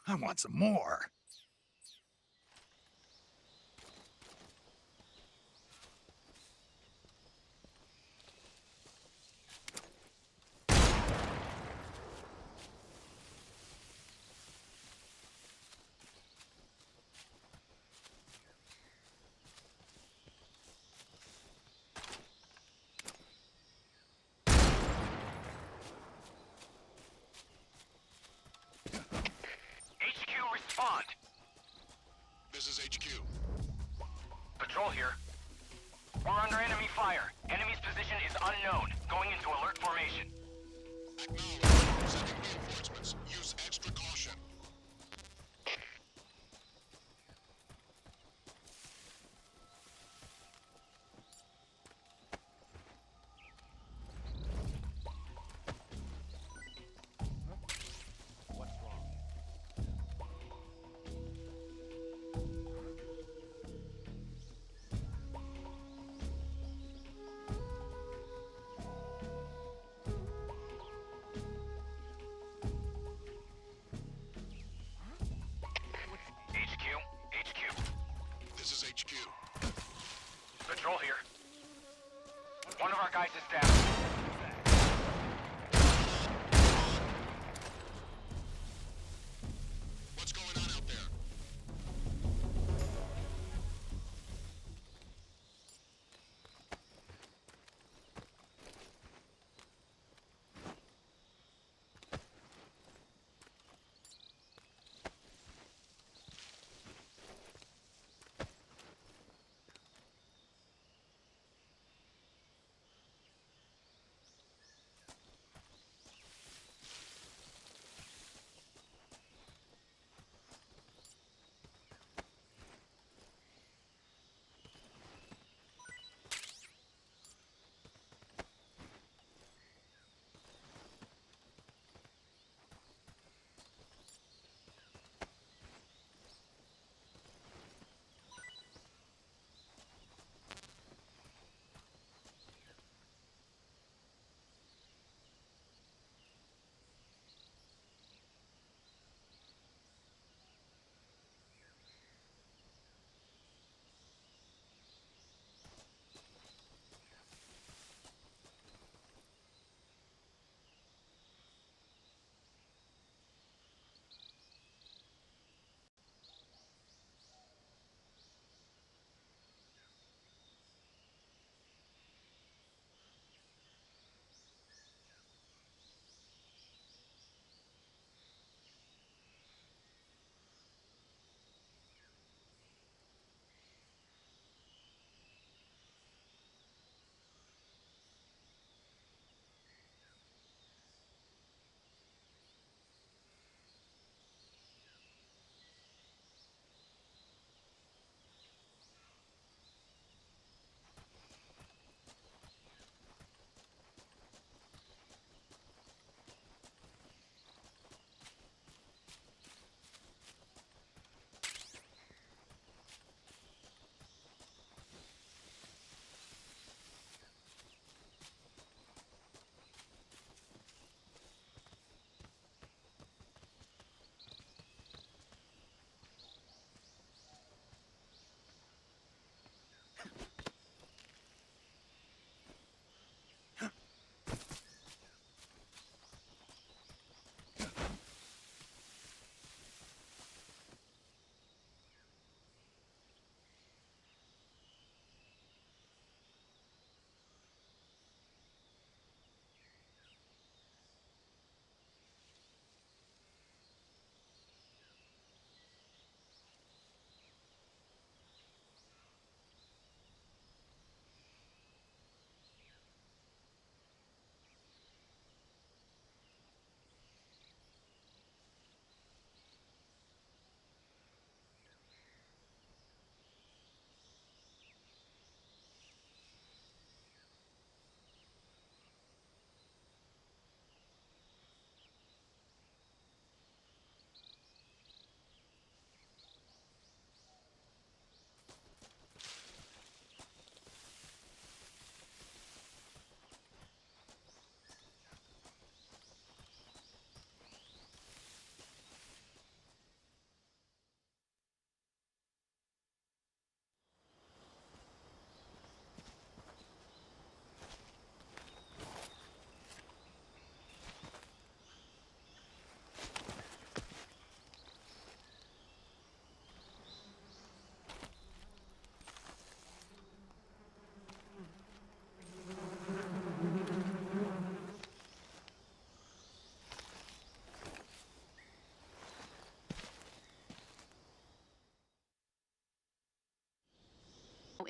I want some more. HQ, respond. This is HQ. Patrol here. We're under enemy fire. Enemy's position is unknown. Going into alert formation. Acknowledge. Sending reinforcements. Use extra caution.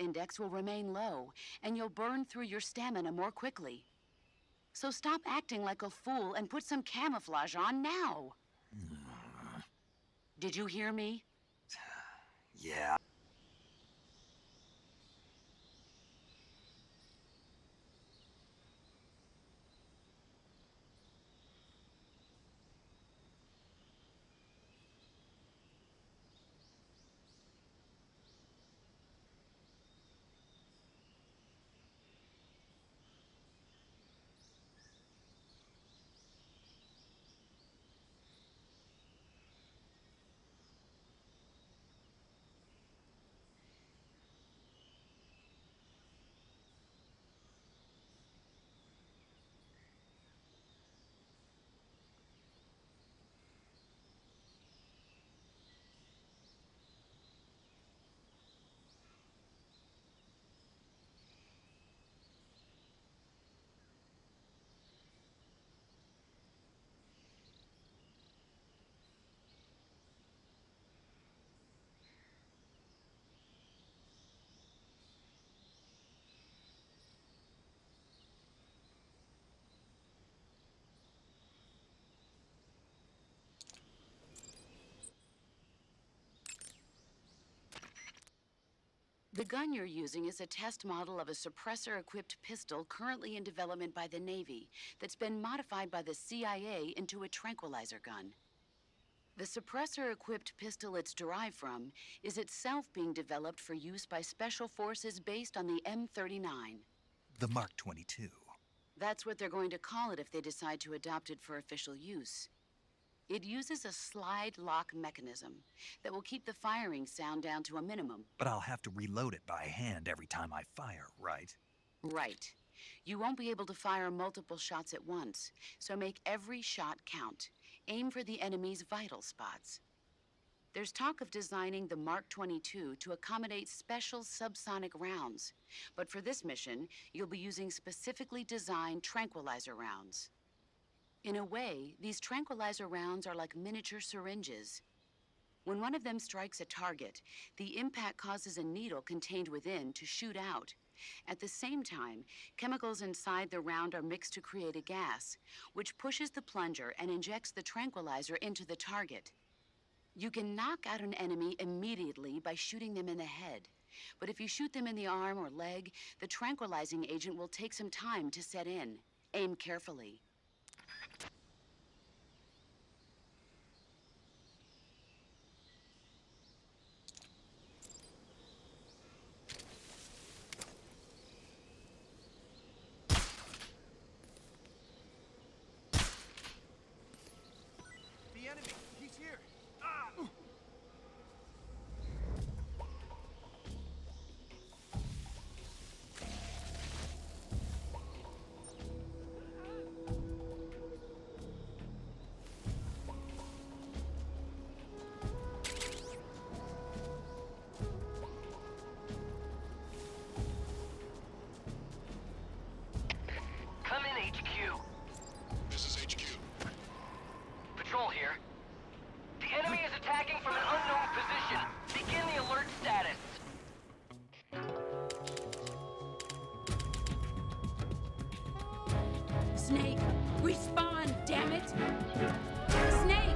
index will remain low, and you'll burn through your stamina more quickly. So stop acting like a fool and put some camouflage on now. Did you hear me? Yeah. The gun you're using is a test model of a suppressor-equipped pistol currently in development by the Navy that's been modified by the CIA into a tranquilizer gun. The suppressor-equipped pistol it's derived from is itself being developed for use by special forces based on the M39. The Mark 22. That's what they're going to call it if they decide to adopt it for official use. It uses a slide lock mechanism that will keep the firing sound down to a minimum. But I'll have to reload it by hand every time I fire, right? Right. You won't be able to fire multiple shots at once, so make every shot count. Aim for the enemy's vital spots. There's talk of designing the Mark 22 to accommodate special subsonic rounds, but for this mission, you'll be using specifically designed tranquilizer rounds. In a way, these tranquilizer rounds are like miniature syringes. When one of them strikes a target, the impact causes a needle contained within to shoot out. At the same time, chemicals inside the round are mixed to create a gas, which pushes the plunger and injects the tranquilizer into the target. You can knock out an enemy immediately by shooting them in the head. But if you shoot them in the arm or leg, the tranquilizing agent will take some time to set in. Aim carefully. The enemy! He's here! Come in, HQ. This is HQ. Patrol here. The enemy is attacking from an unknown position. Begin the alert status. Snake, respawn, damn it! Snake! Snake!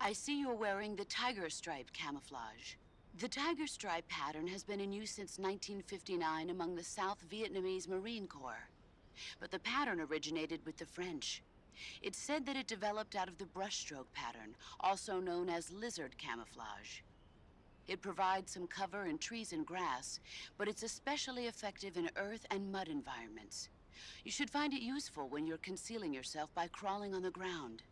I see you're wearing the tiger stripe camouflage. The tiger stripe pattern has been in use since 1959 among the South Vietnamese Marine Corps. But the pattern originated with the French. It's said that it developed out of the brushstroke pattern, also known as lizard camouflage. It provides some cover in trees and grass, but it's especially effective in earth and mud environments. You should find it useful when you're concealing yourself by crawling on the ground.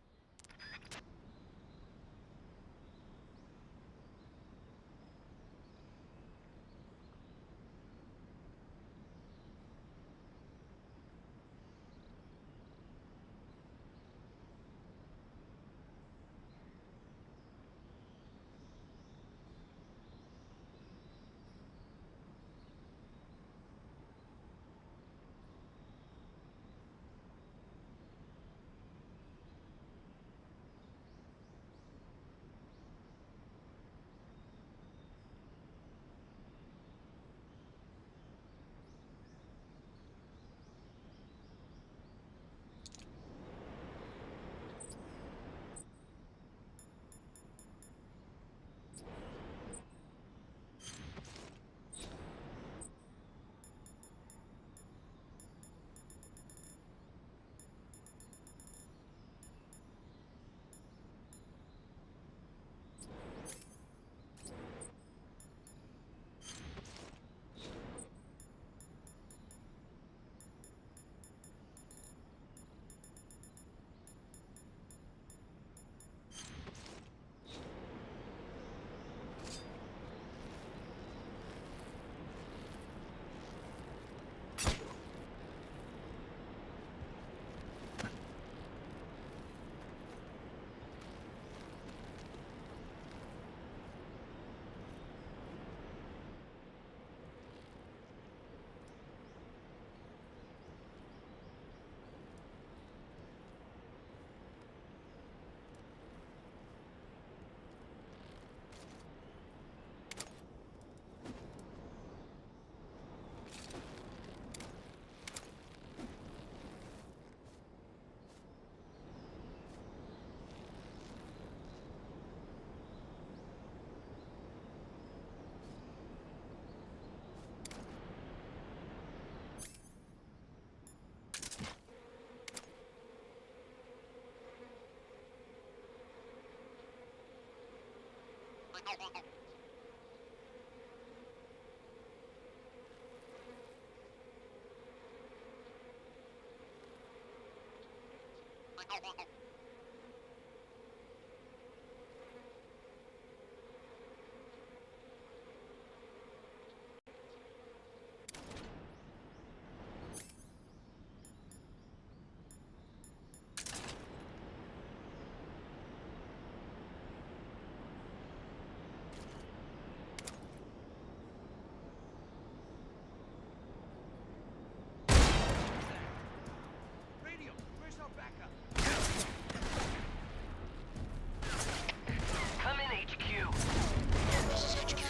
Radio, where's our backup? Come in, HQ. This is HQ.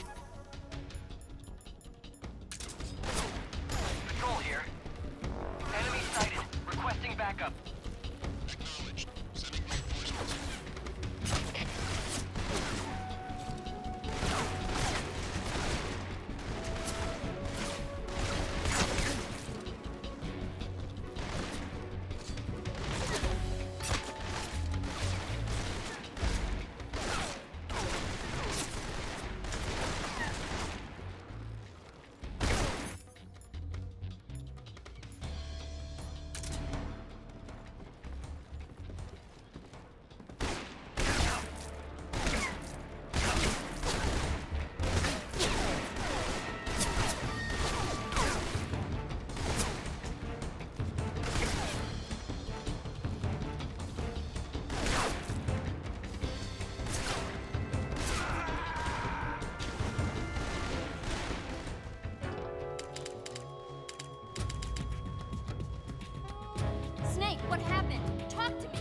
Patrol here. Enemy sighted. Requesting backup. Acknowledged. Sending reinforcements. Snake, what happened? Talk to me!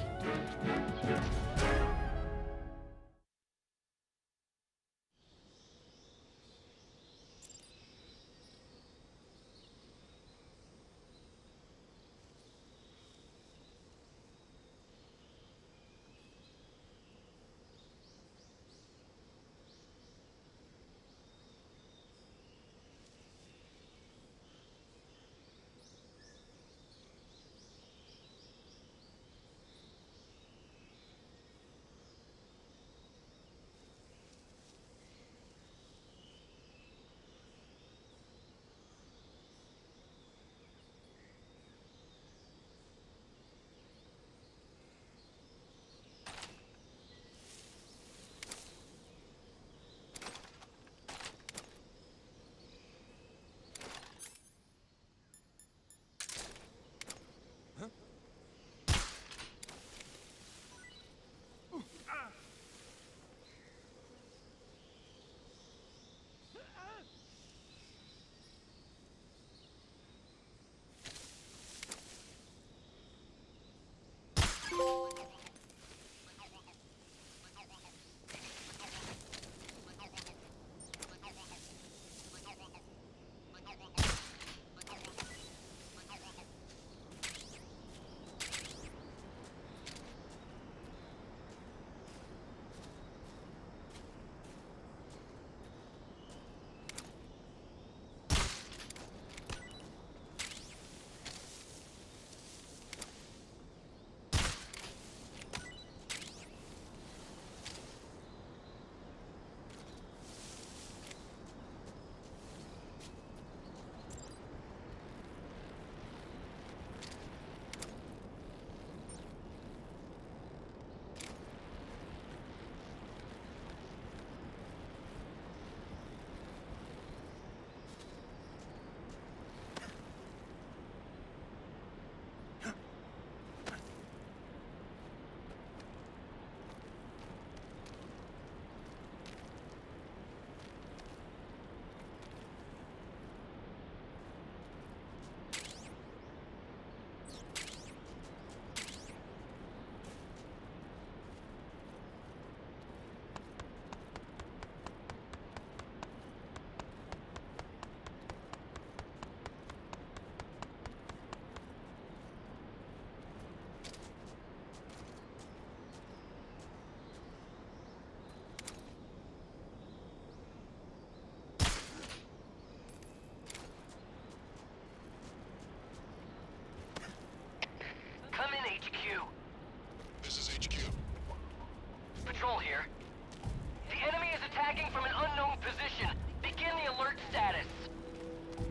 HQ. This is HQ. Patrol here. The enemy is attacking from an unknown position. Begin the alert status.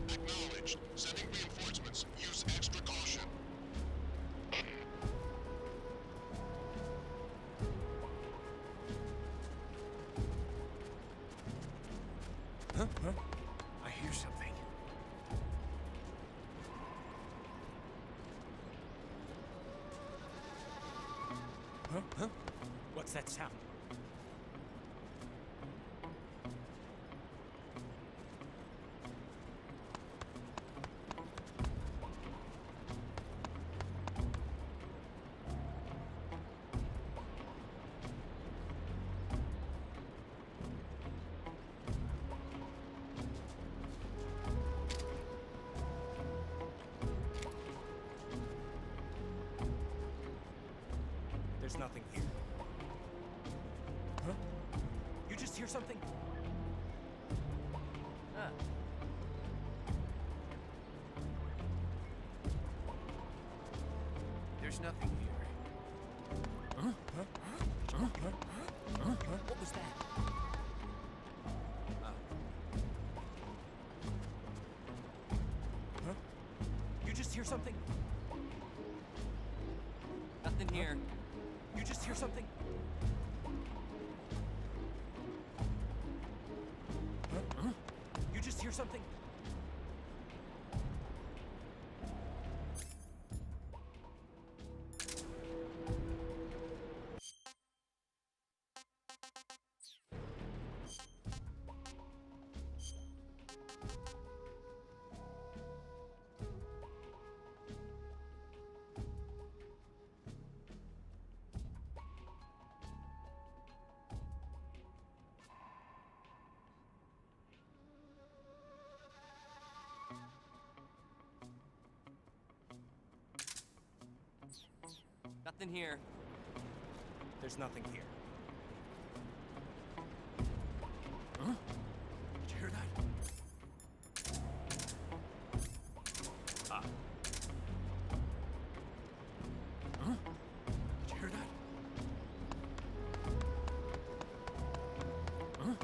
Acknowledged. Sending reinforcements. Use extra caution. I hear something. Huh? What's that sound? There's nothing here. Huh? You just hear something? Ah. There's nothing here. Huh? What was that? Huh? You just hear something? Nothing here. You just hear something? Huh? You just hear something? Nothing here. There's nothing here. Huh? Did you hear that? Ah. Huh? Did you hear that? Huh?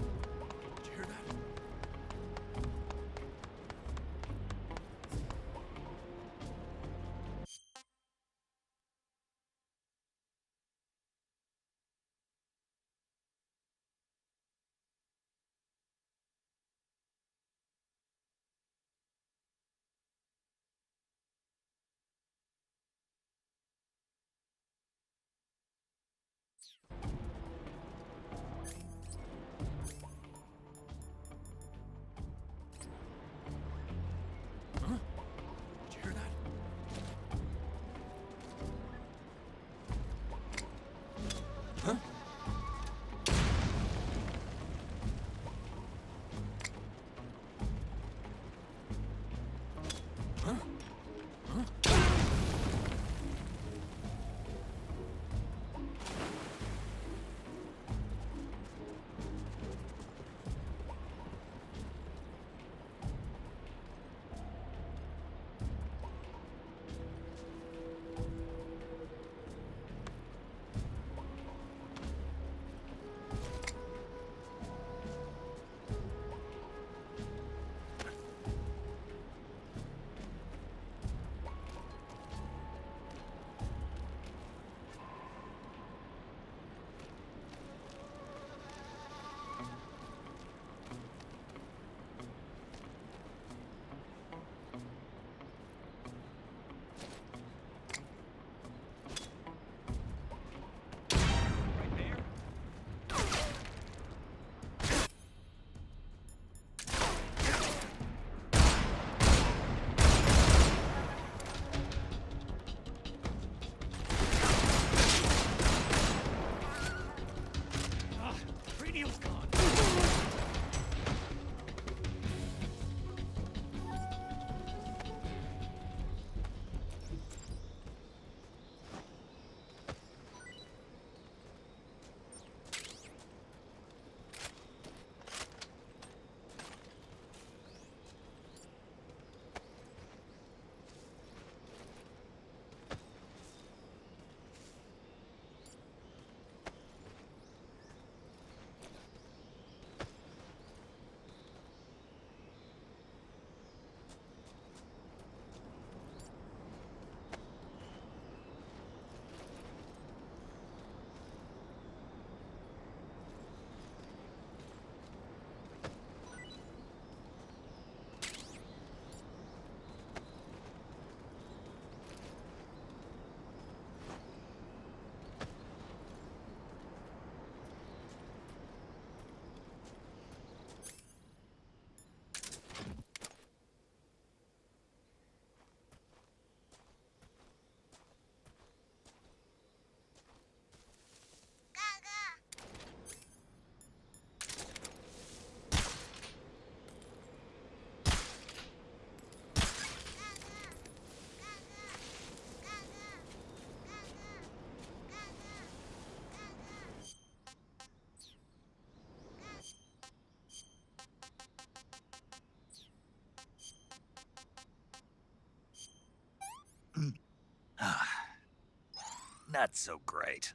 not so great.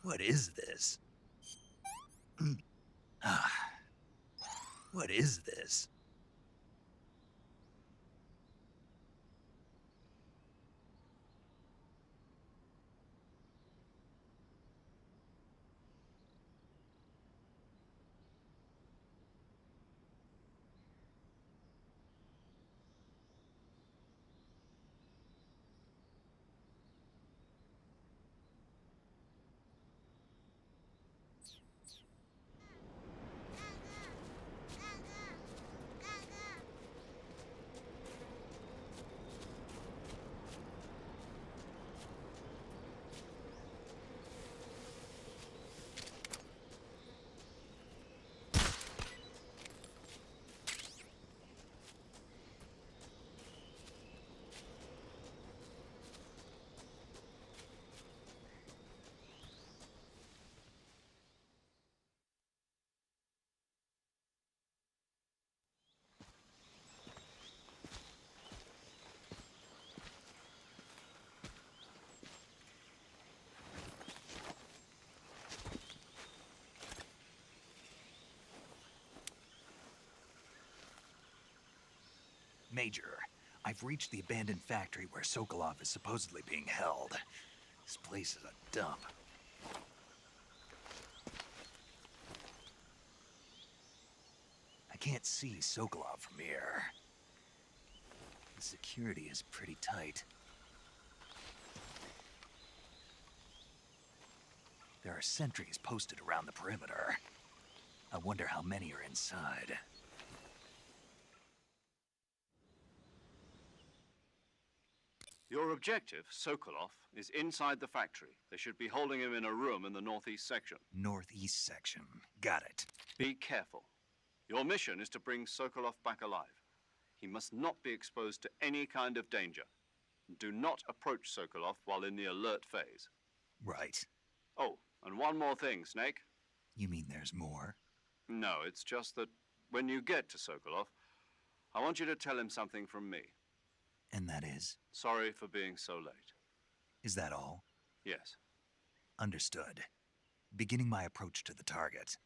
What is this? What is this? Major, I've reached the abandoned factory where Sokolov is supposedly being held. This place is a dump. I can't see Sokolov from here. The security is pretty tight. There are sentries posted around the perimeter. I wonder how many are inside. Your objective, Sokolov, is inside the factory. They should be holding him in a room in the northeast section. Northeast section. Got it. Be careful. Your mission is to bring Sokolov back alive. He must not be exposed to any kind of danger. Do not approach Sokolov while in the alert phase. Right. Oh, and one more thing, Snake. You mean there's more? No, it's just that when you get to Sokolov, I want you to tell him something from me. And that is? Sorry for being so late. Is that all? Yes. Understood. Beginning my approach to the target.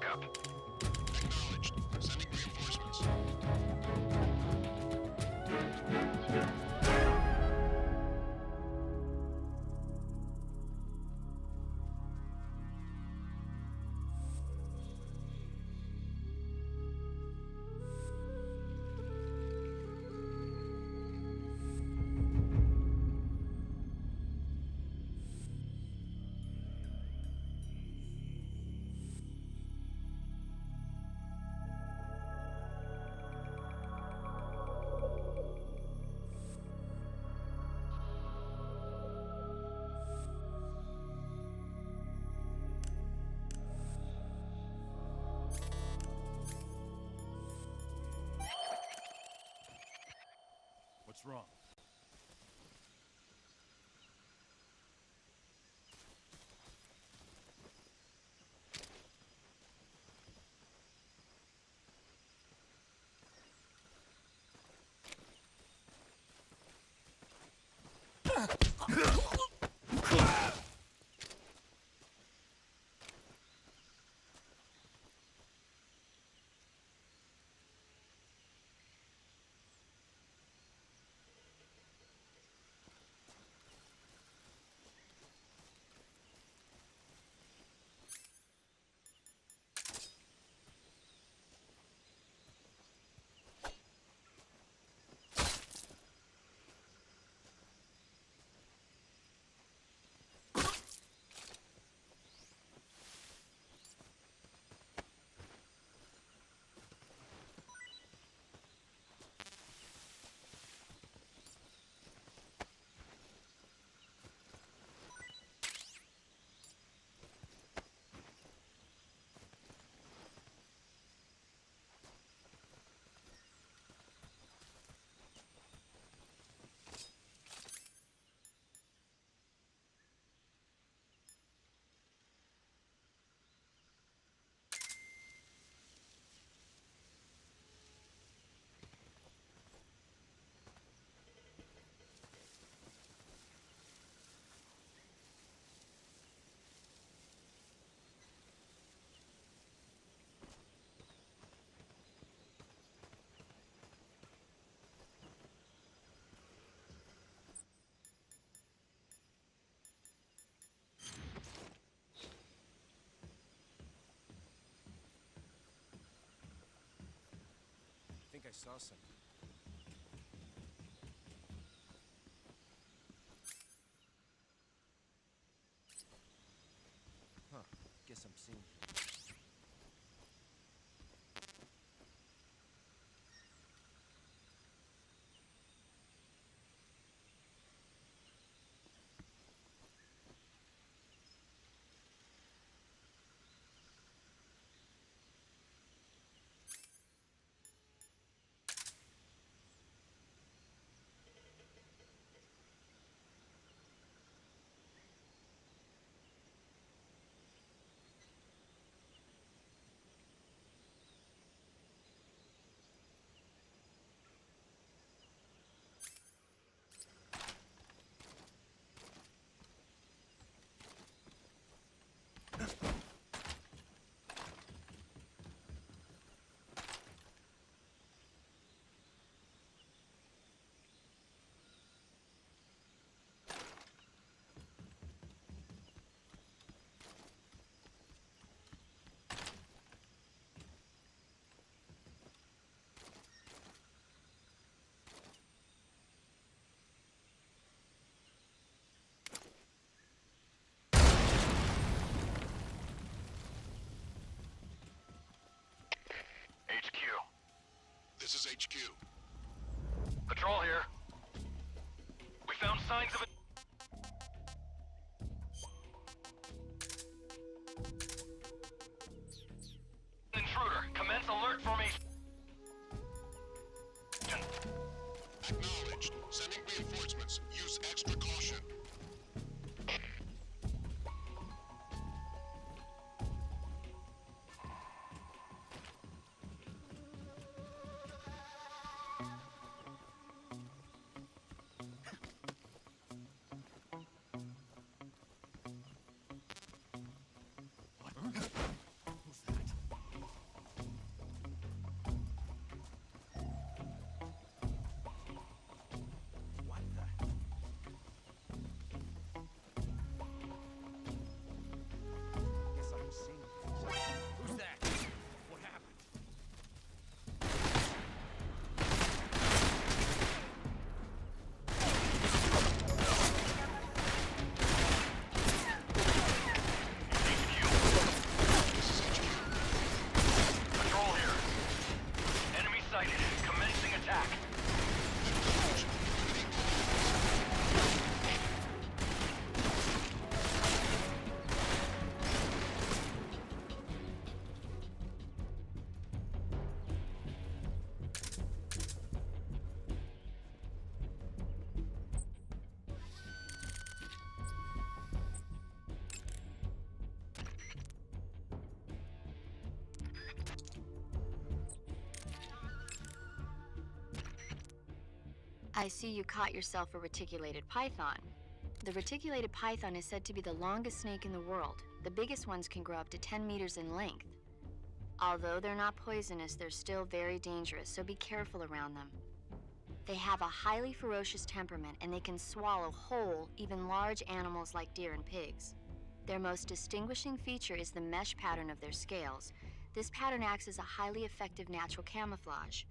backup. Acknowledged. Sending reinforcements. What's wrong? I think I saw something. Huh. Guess I'm seeing things. HQ. This is HQ. Patrol here. We found signs of it. Intruder. Commence alert formation. Acknowledged. Sending reinforcements. Use extra caution. I see you caught yourself a reticulated python. The reticulated python is said to be the longest snake in the world. The biggest ones can grow up to 10 meters in length. Although they're not poisonous, they're still very dangerous, so be careful around them. They have a highly ferocious temperament, and they can swallow whole, even large animals like deer and pigs. Their most distinguishing feature is the mesh pattern of their scales. This pattern acts as a highly effective natural camouflage.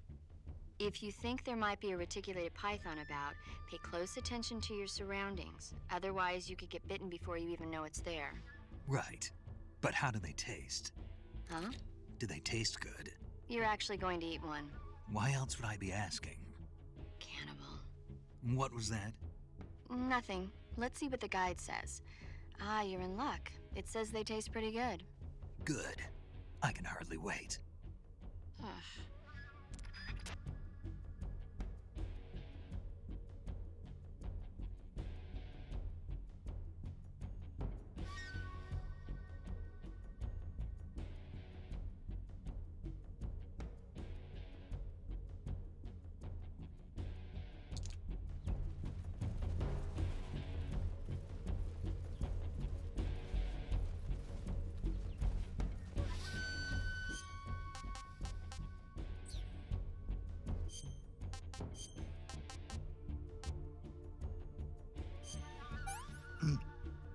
If you think there might be a reticulated python about, pay close attention to your surroundings. Otherwise, you could get bitten before you even know it's there. Right. But how do they taste? Huh? Do they taste good? You're actually going to eat one. Why else would I be asking? Cannibal. What was that? Nothing. Let's see what the guide says. Ah, you're in luck. It says they taste pretty good. Good. I can hardly wait. Ugh.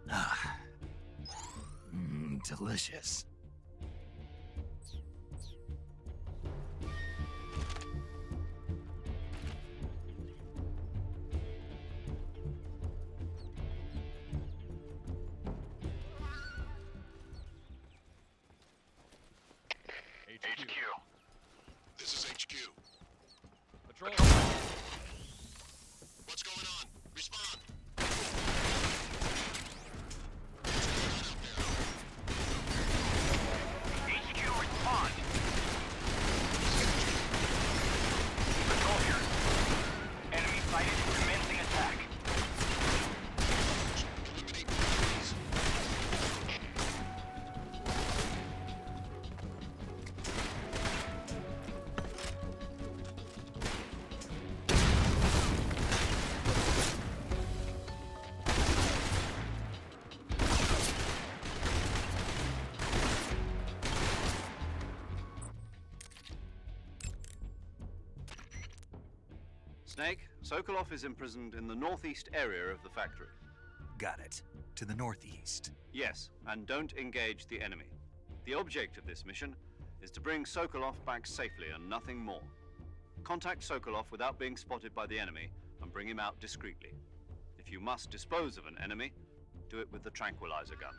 Ah. Delicious. HQ. This is HQ. Patrol. What's going on? Respond. HQ, respond! Patrol here. Enemy sighted, commencing attack. Eliminate enemies. Snake, Sokolov is imprisoned in the northeast area of the factory. Got it. To the northeast. Yes, and don't engage the enemy. The object of this mission is to bring Sokolov back safely and nothing more. Contact Sokolov without being spotted by the enemy and bring him out discreetly. If you must dispose of an enemy, do it with the tranquilizer gun.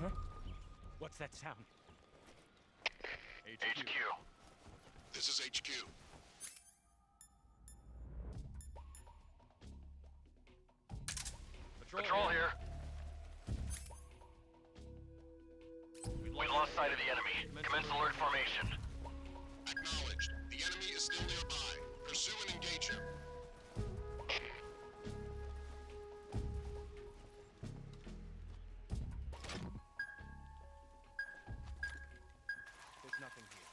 Huh? What's that sound? HQ. This is HQ. Patrol here. We lost sight of the enemy. Commence alert formation. Acknowledged. The enemy is still nearby. Pursue and engage him. There's nothing here.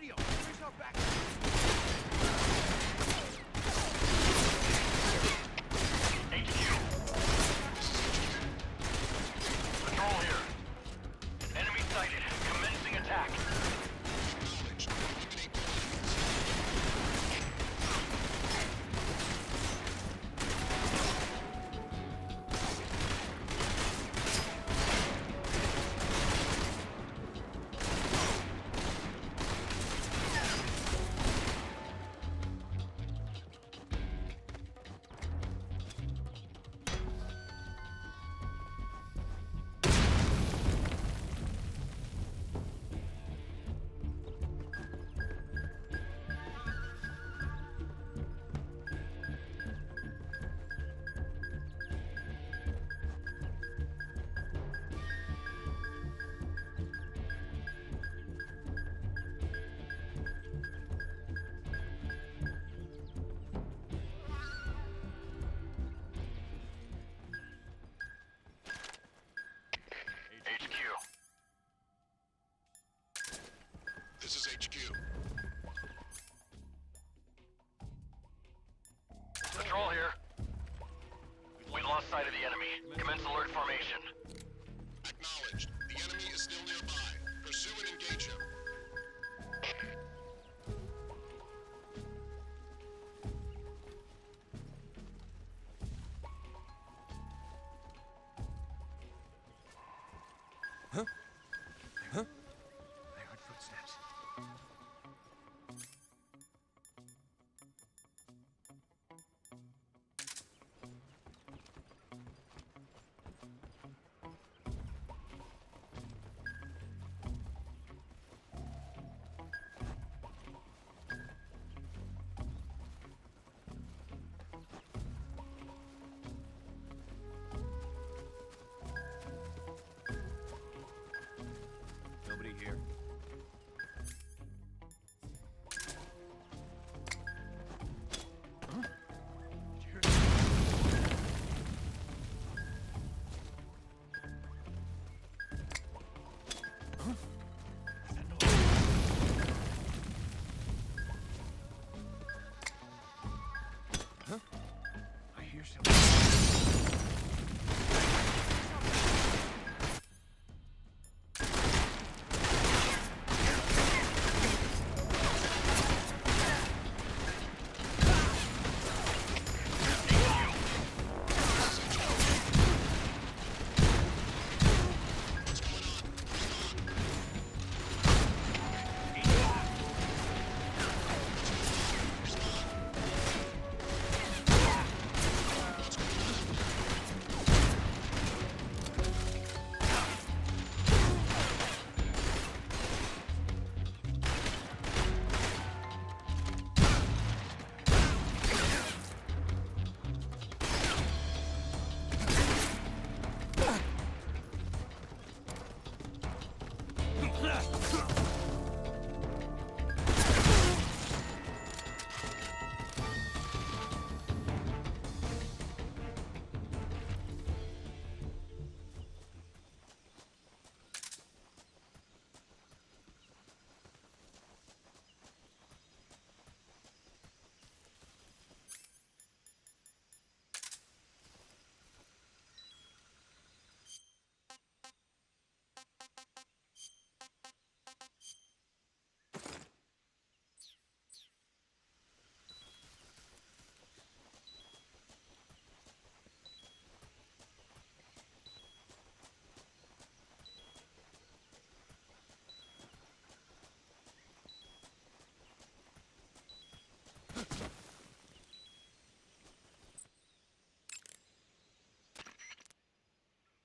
radio! There's our back! Patrol here. Enemy sighted. Commencing attack. This is HQ. Patrol here. We lost sight of the enemy. Commence alert formation. Acknowledged. The enemy is still nearby. Pursue and engage him. I heard footsteps. Nobody here. Huh? Did you hear that? Huh? What's that noise? Huh? I hear something.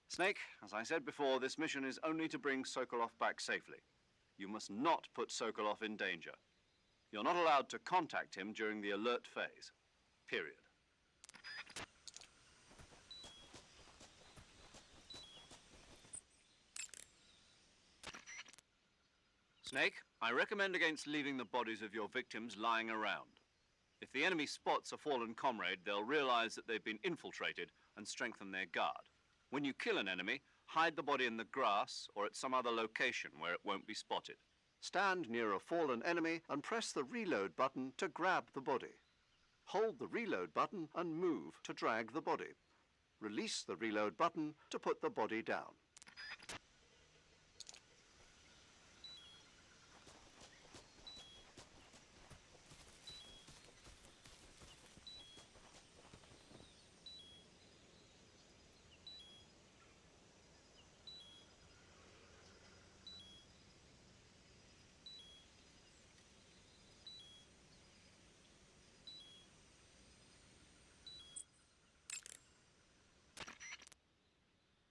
Snake, as I said before, this mission is only to bring Sokolov back safely. You must not put Sokolov in danger. You're not allowed to contact him during the alert phase. Period. Snake, I recommend against leaving the bodies of your victims lying around. If the enemy spots a fallen comrade, they'll realize that they've been infiltrated and strengthen their guard. When you kill an enemy, hide the body in the grass or at some other location where it won't be spotted. Stand near a fallen enemy and press the reload button to grab the body. Hold the reload button and move to drag the body. Release the reload button to put the body down.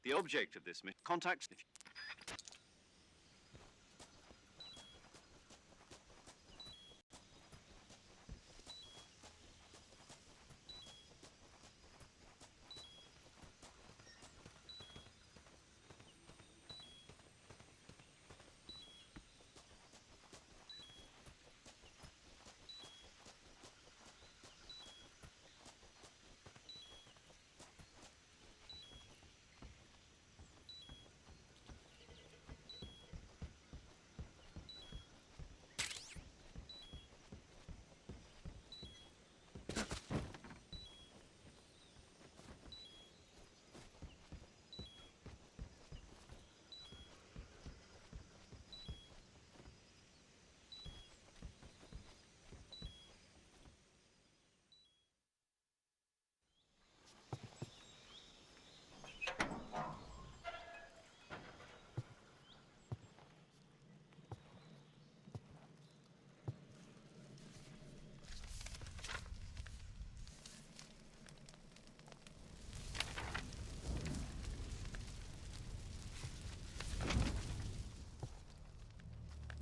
The object of this mission contacts the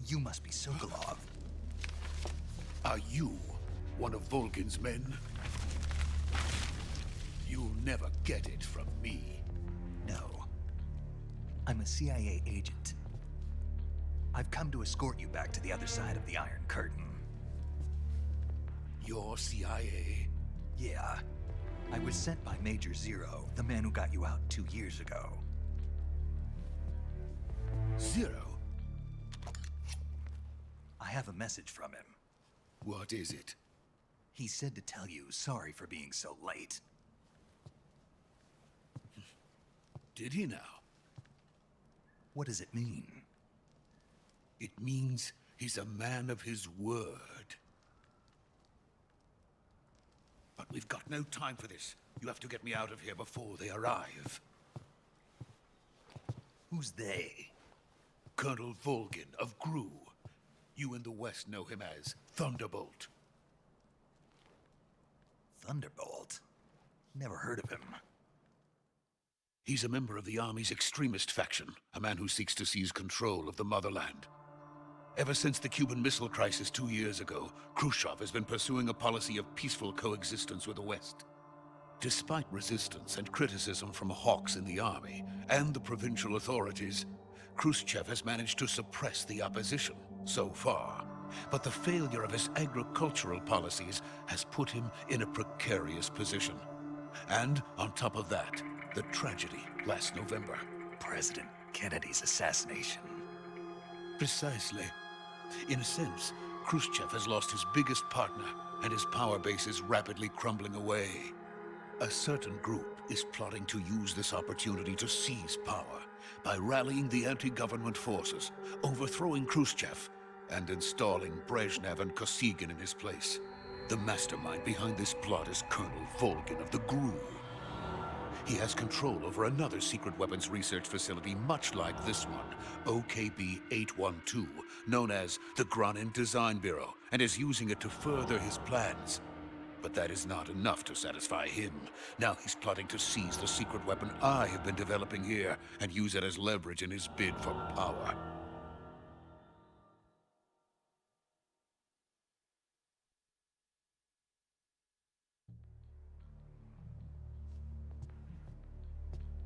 You must be Sokolov. Are you one of Volgin's men? You'll never get it from me. No. I'm a CIA agent. I've come to escort you back to the other side of the Iron Curtain. You're CIA? Yeah. I was sent by Major Zero, the man who got you out 2 years ago. Zero? I have a message from him. What is it? He said to tell you sorry for being so late. Did he now? What does it mean? It means he's a man of his word. But we've got no time for this. You have to get me out of here before they arrive. Who's they? Colonel Volgin of Gru. You in the West know him as Thunderbolt. Thunderbolt? Never heard of him. He's a member of the Army's extremist faction, a man who seeks to seize control of the motherland. Ever since the Cuban Missile Crisis 2 years ago, Khrushchev has been pursuing a policy of peaceful coexistence with the West. Despite resistance and criticism from hawks in the army and the provincial authorities, Khrushchev has managed to suppress the opposition so far. But the failure of his agricultural policies has put him in a precarious position. And on top of that, the tragedy last November. President Kennedy's assassination. Precisely. In a sense, Khrushchev has lost his biggest partner, and his power base is rapidly crumbling away. A certain group is plotting to use this opportunity to seize power by rallying the anti-government forces, overthrowing Khrushchev, and installing Brezhnev and Kosygin in his place. The mastermind behind this plot is Colonel Volgin of the GRU. He has control over another secret weapons research facility much like this one, OKB-812, known as the Granin Design Bureau, and is using it to further his plans. But that is not enough to satisfy him. Now he's plotting to seize the secret weapon I have been developing here and use it as leverage in his bid for power.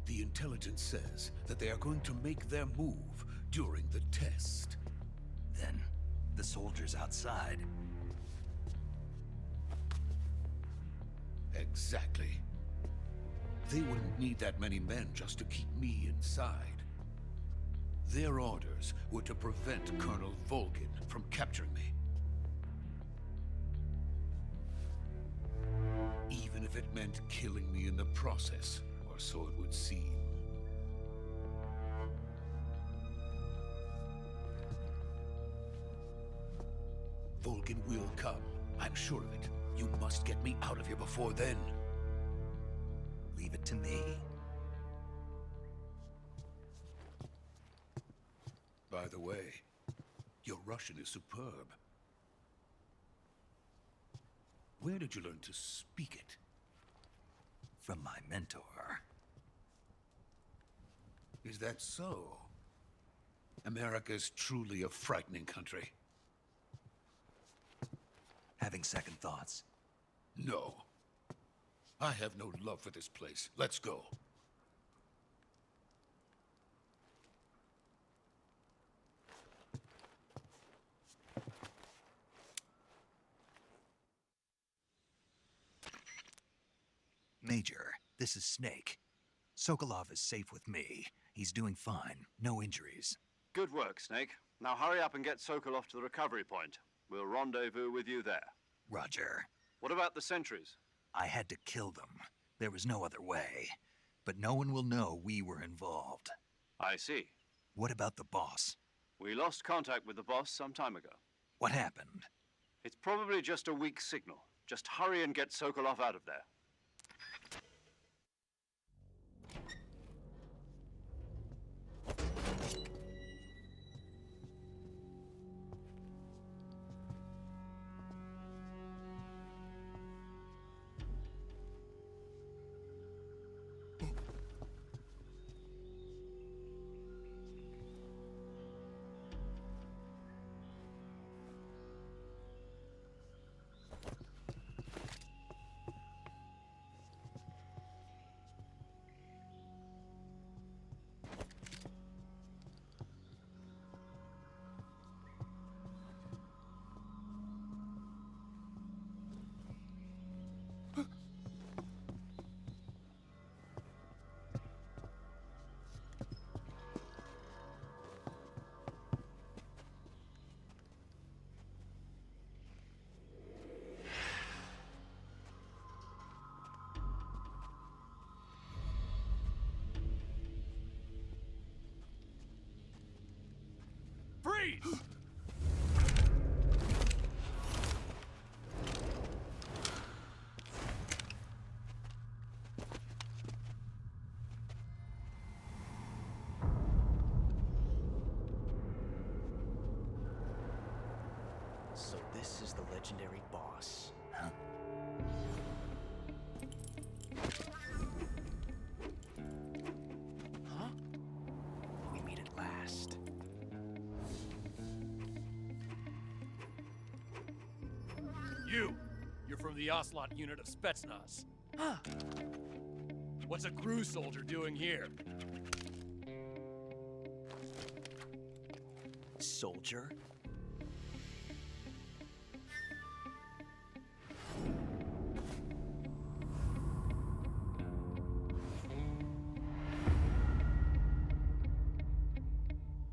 The intelligence says that they are going to make their move during the test. Then, the soldiers outside. Exactly. They wouldn't need that many men just to keep me inside. Their orders were to prevent Colonel Volgin from capturing me. Even if it meant killing me in the process, or so it would seem. Volgin will come. I'm sure of it. You must get me out of here before then. Leave it to me. By the way, your Russian is superb. Where did you learn to speak it? From my mentor. Is that so? America's truly a frightening country. Having second thoughts? No. I have no love for this place. Let's go. Major, this is Snake. Sokolov is safe with me. He's doing fine. No injuries. Good work, Snake. Now hurry up and get Sokolov to the recovery point. We'll rendezvous with you there. Roger. What about the sentries? I had to kill them. There was no other way. But no one will know we were involved. I see. What about the boss? We lost contact with the boss some time ago. What happened? It's probably just a weak signal. Just hurry and get Sokolov out of there. Freeze! So this is the legendary boss. Huh? Huh? We meet at last. You're from the Ocelot unit of Spetsnaz. What's a crew soldier doing here? Soldier?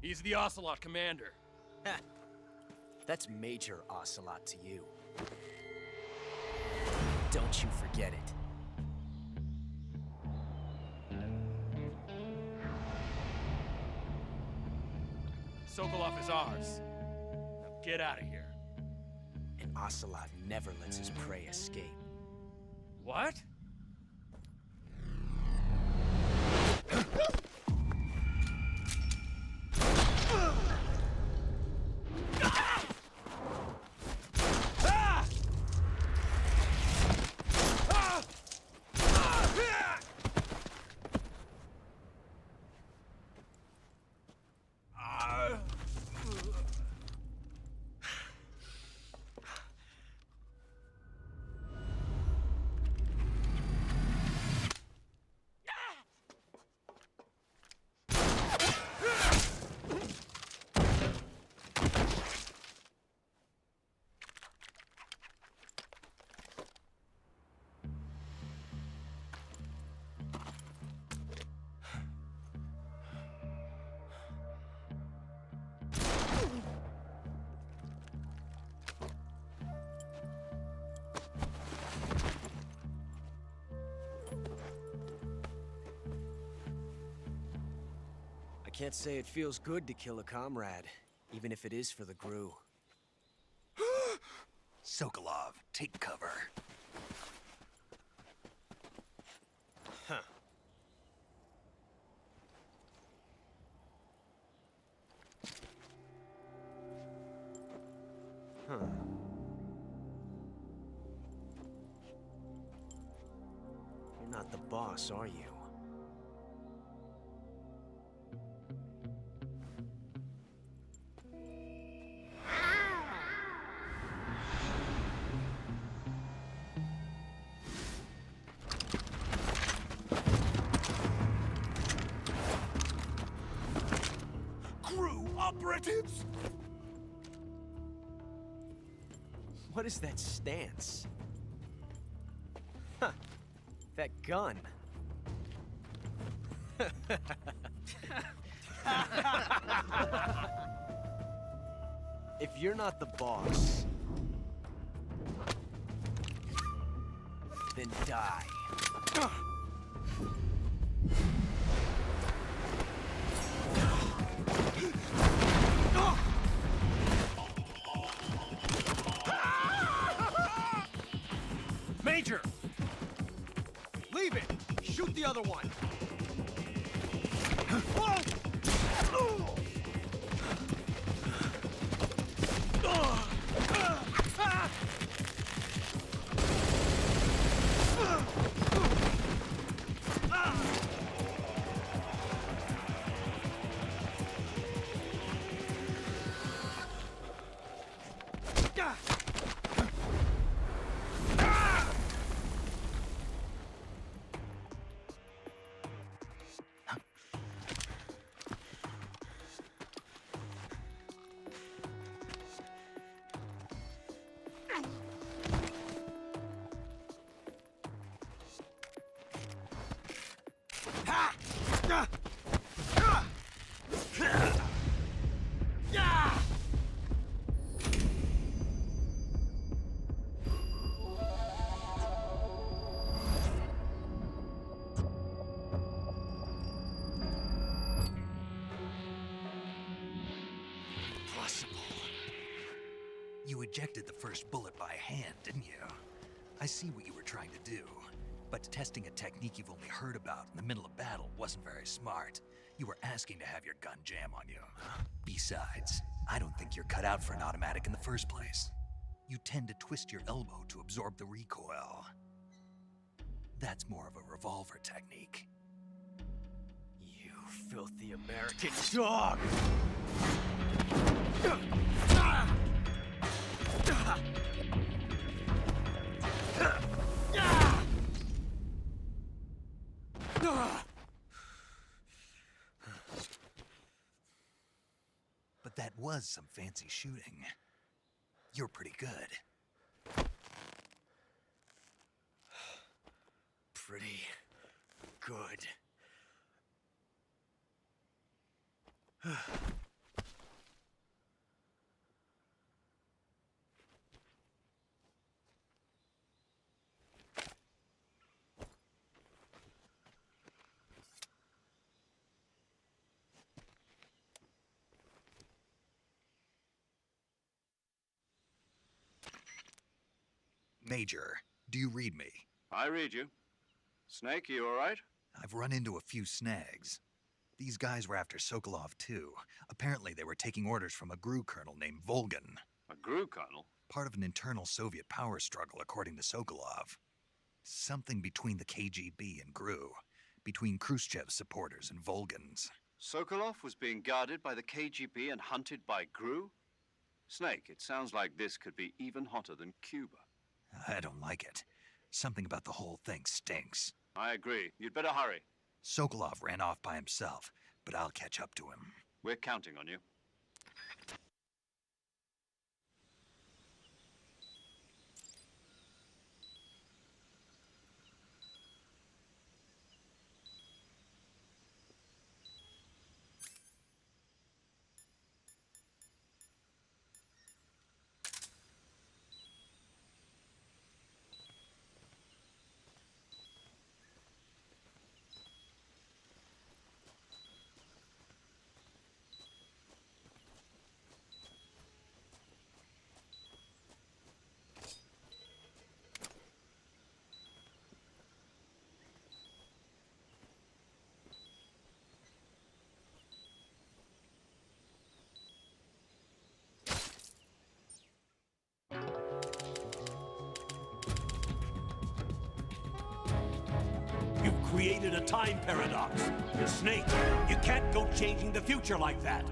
He's the Ocelot commander. Ha! That's Major Ocelot to you. Don't you forget it. Sokolov is ours. Now get out of here. And Ocelot never lets his prey escape. What? Can't say it feels good to kill a comrade, even if it is for the Gru. Sokolov, take cover. Huh. Huh. You're not the boss, are you? Crew operatives! What is that stance? Huh. That gun. If you're not the boss, then die. Major! Leave it! Shoot the other one! Impossible. You ejected the first bullet by hand, didn't you? I see what you were trying to do. But testing a technique you've only heard about in the middle of battle wasn't very smart. You were asking to have your gun jam on you. Besides, I don't think you're cut out for an automatic in the first place. You tend to twist your elbow to absorb the recoil. That's more of a revolver technique. You filthy American dog! But that was some fancy shooting. You're pretty good. Pretty good. Major, do you read me? I read you. Snake, you all right? I've run into a few snags. These guys were after Sokolov too. Apparently they were taking orders from a GRU colonel named Volgan. A GRU colonel? Part of an internal Soviet power struggle, according to Sokolov. Something between the KGB and GRU. Between Khrushchev's supporters and Volgan's. Sokolov was being guarded by the KGB and hunted by GRU? Snake, it sounds like this could be even hotter than Cuba. I don't like it. Something about the whole thing stinks. I agree. You'd better hurry. Sokolov ran off by himself, but I'll catch up to him. We're counting on you. created a time paradox. Snake, you can't go changing the future like that.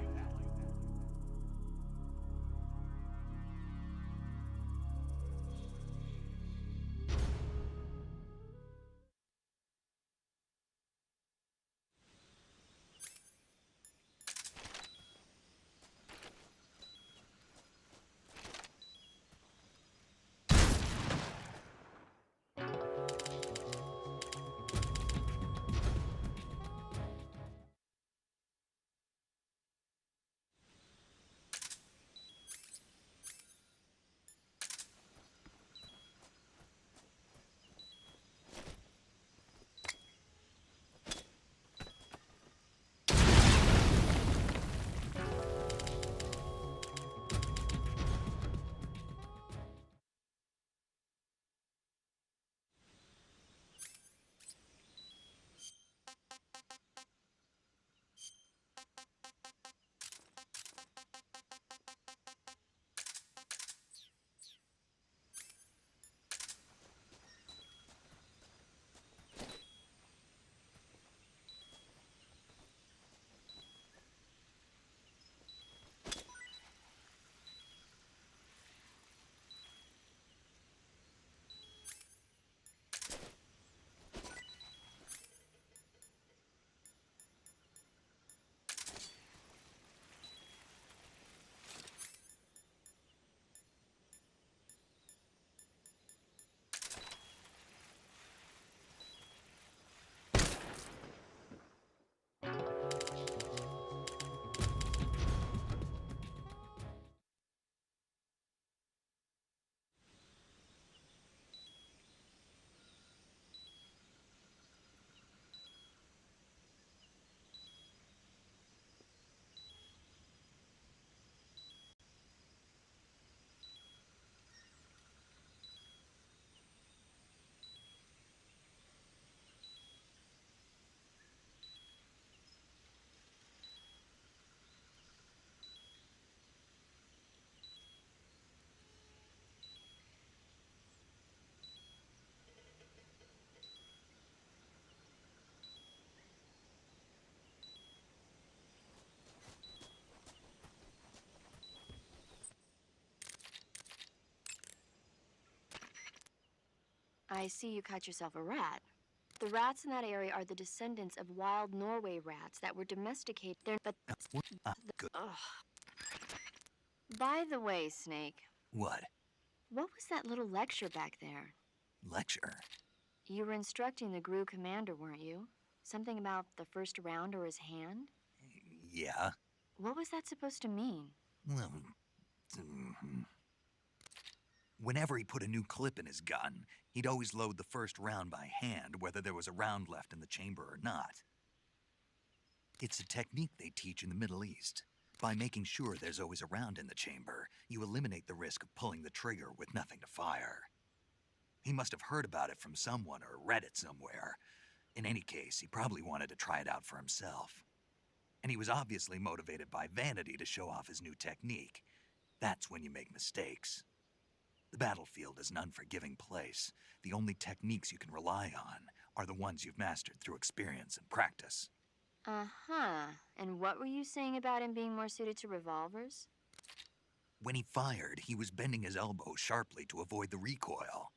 I see you caught yourself a rat. The rats in that area are the descendants of wild Norway rats that were domesticated. Ugh. By the way, Snake, What? what was that little lecture back there? Lecture? You were instructing the GRU commander, weren't you? Something about the first round or his hand? Yeah. What was that supposed to mean? Well, whenever he put a new clip in his gun, he'd always load the first round by hand, whether there was a round left in the chamber or not. It's a technique they teach in the Middle East. By making sure there's always a round in the chamber, you eliminate the risk of pulling the trigger with nothing to fire. He must have heard about it from someone or read it somewhere. In any case, he probably wanted to try it out for himself. And he was obviously motivated by vanity to show off his new technique. That's when you make mistakes. The battlefield is an unforgiving place. The only techniques you can rely on are the ones you've mastered through experience and practice. Uh-huh. And what were you saying about him being more suited to revolvers? When he fired, he was bending his elbow sharply to avoid the recoil.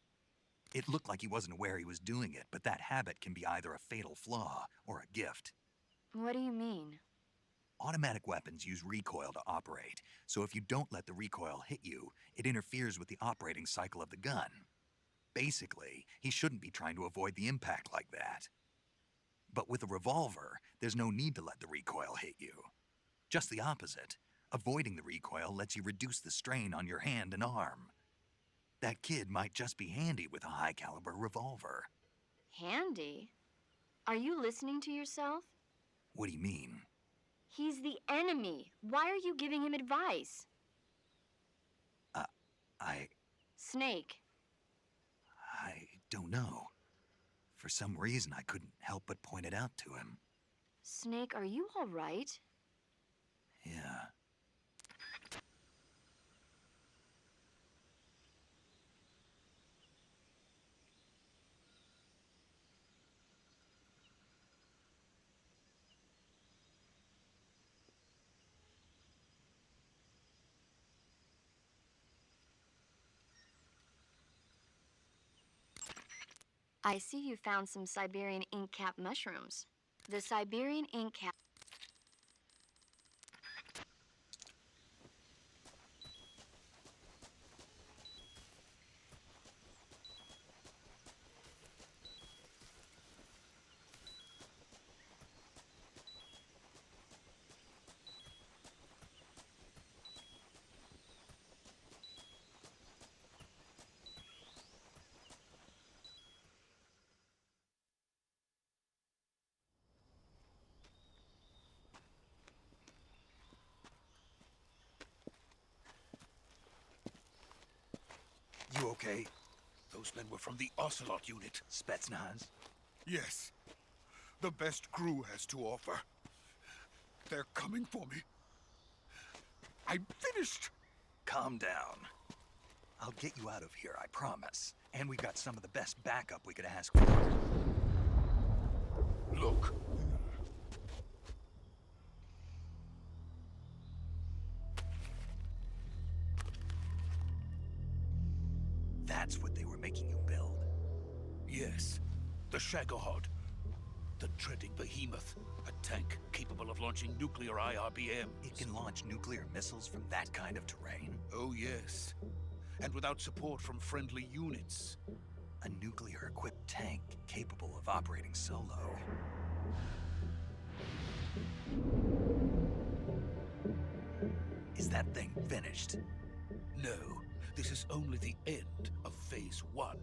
It looked like he wasn't aware he was doing it, but that habit can be either a fatal flaw or a gift. What do you mean? Automatic weapons use recoil to operate, so if you don't let the recoil hit you, it interferes with the operating cycle of the gun. Basically, he shouldn't be trying to avoid the impact like that. But with a revolver, there's no need to let the recoil hit you. Just the opposite. Avoiding the recoil lets you reduce the strain on your hand and arm. That kid might just be handy with a high-caliber revolver. Handy? Are you listening to yourself? What do you mean? He's the enemy. Why are you giving him advice? Snake. I don't know. For some reason, I couldn't help but point it out to him. Snake, are you all right? Yeah. I see you found some Siberian ink cap mushrooms. The Siberian ink cap. You okay? Those men were from the Ocelot unit. Spetsnaz? Yes. The best crew has to offer. They're coming for me. I'm finished. Calm down. I'll get you out of here, I promise. And we got some of the best backup we could ask for. Look. That's what they were making you build? Yes. The Shagohod. The dreading behemoth. A tank capable of launching nuclear IRBMs. It can launch nuclear missiles from that kind of terrain? Oh, yes. And without support from friendly units. A nuclear-equipped tank capable of operating solo. Is that thing finished? No. This is only the end of Phase 1.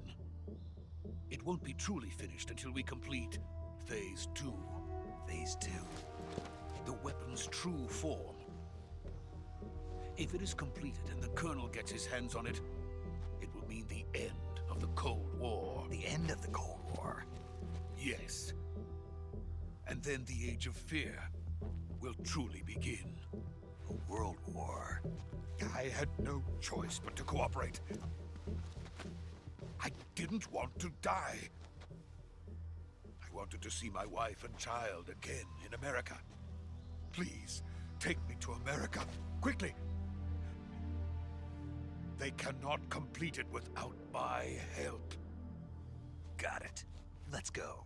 It won't be truly finished until we complete Phase 2. Phase 2? The weapon's true form. If it is completed and the Colonel gets his hands on it, it will mean the end of the Cold War. The end of the Cold War? Yes. And then the Age of Fear will truly begin. A world war? I had no choice but to cooperate. I didn't want to die. I wanted to see my wife and child again in America. Please, take me to America, quickly. They cannot complete it without my help. Got it. Let's go.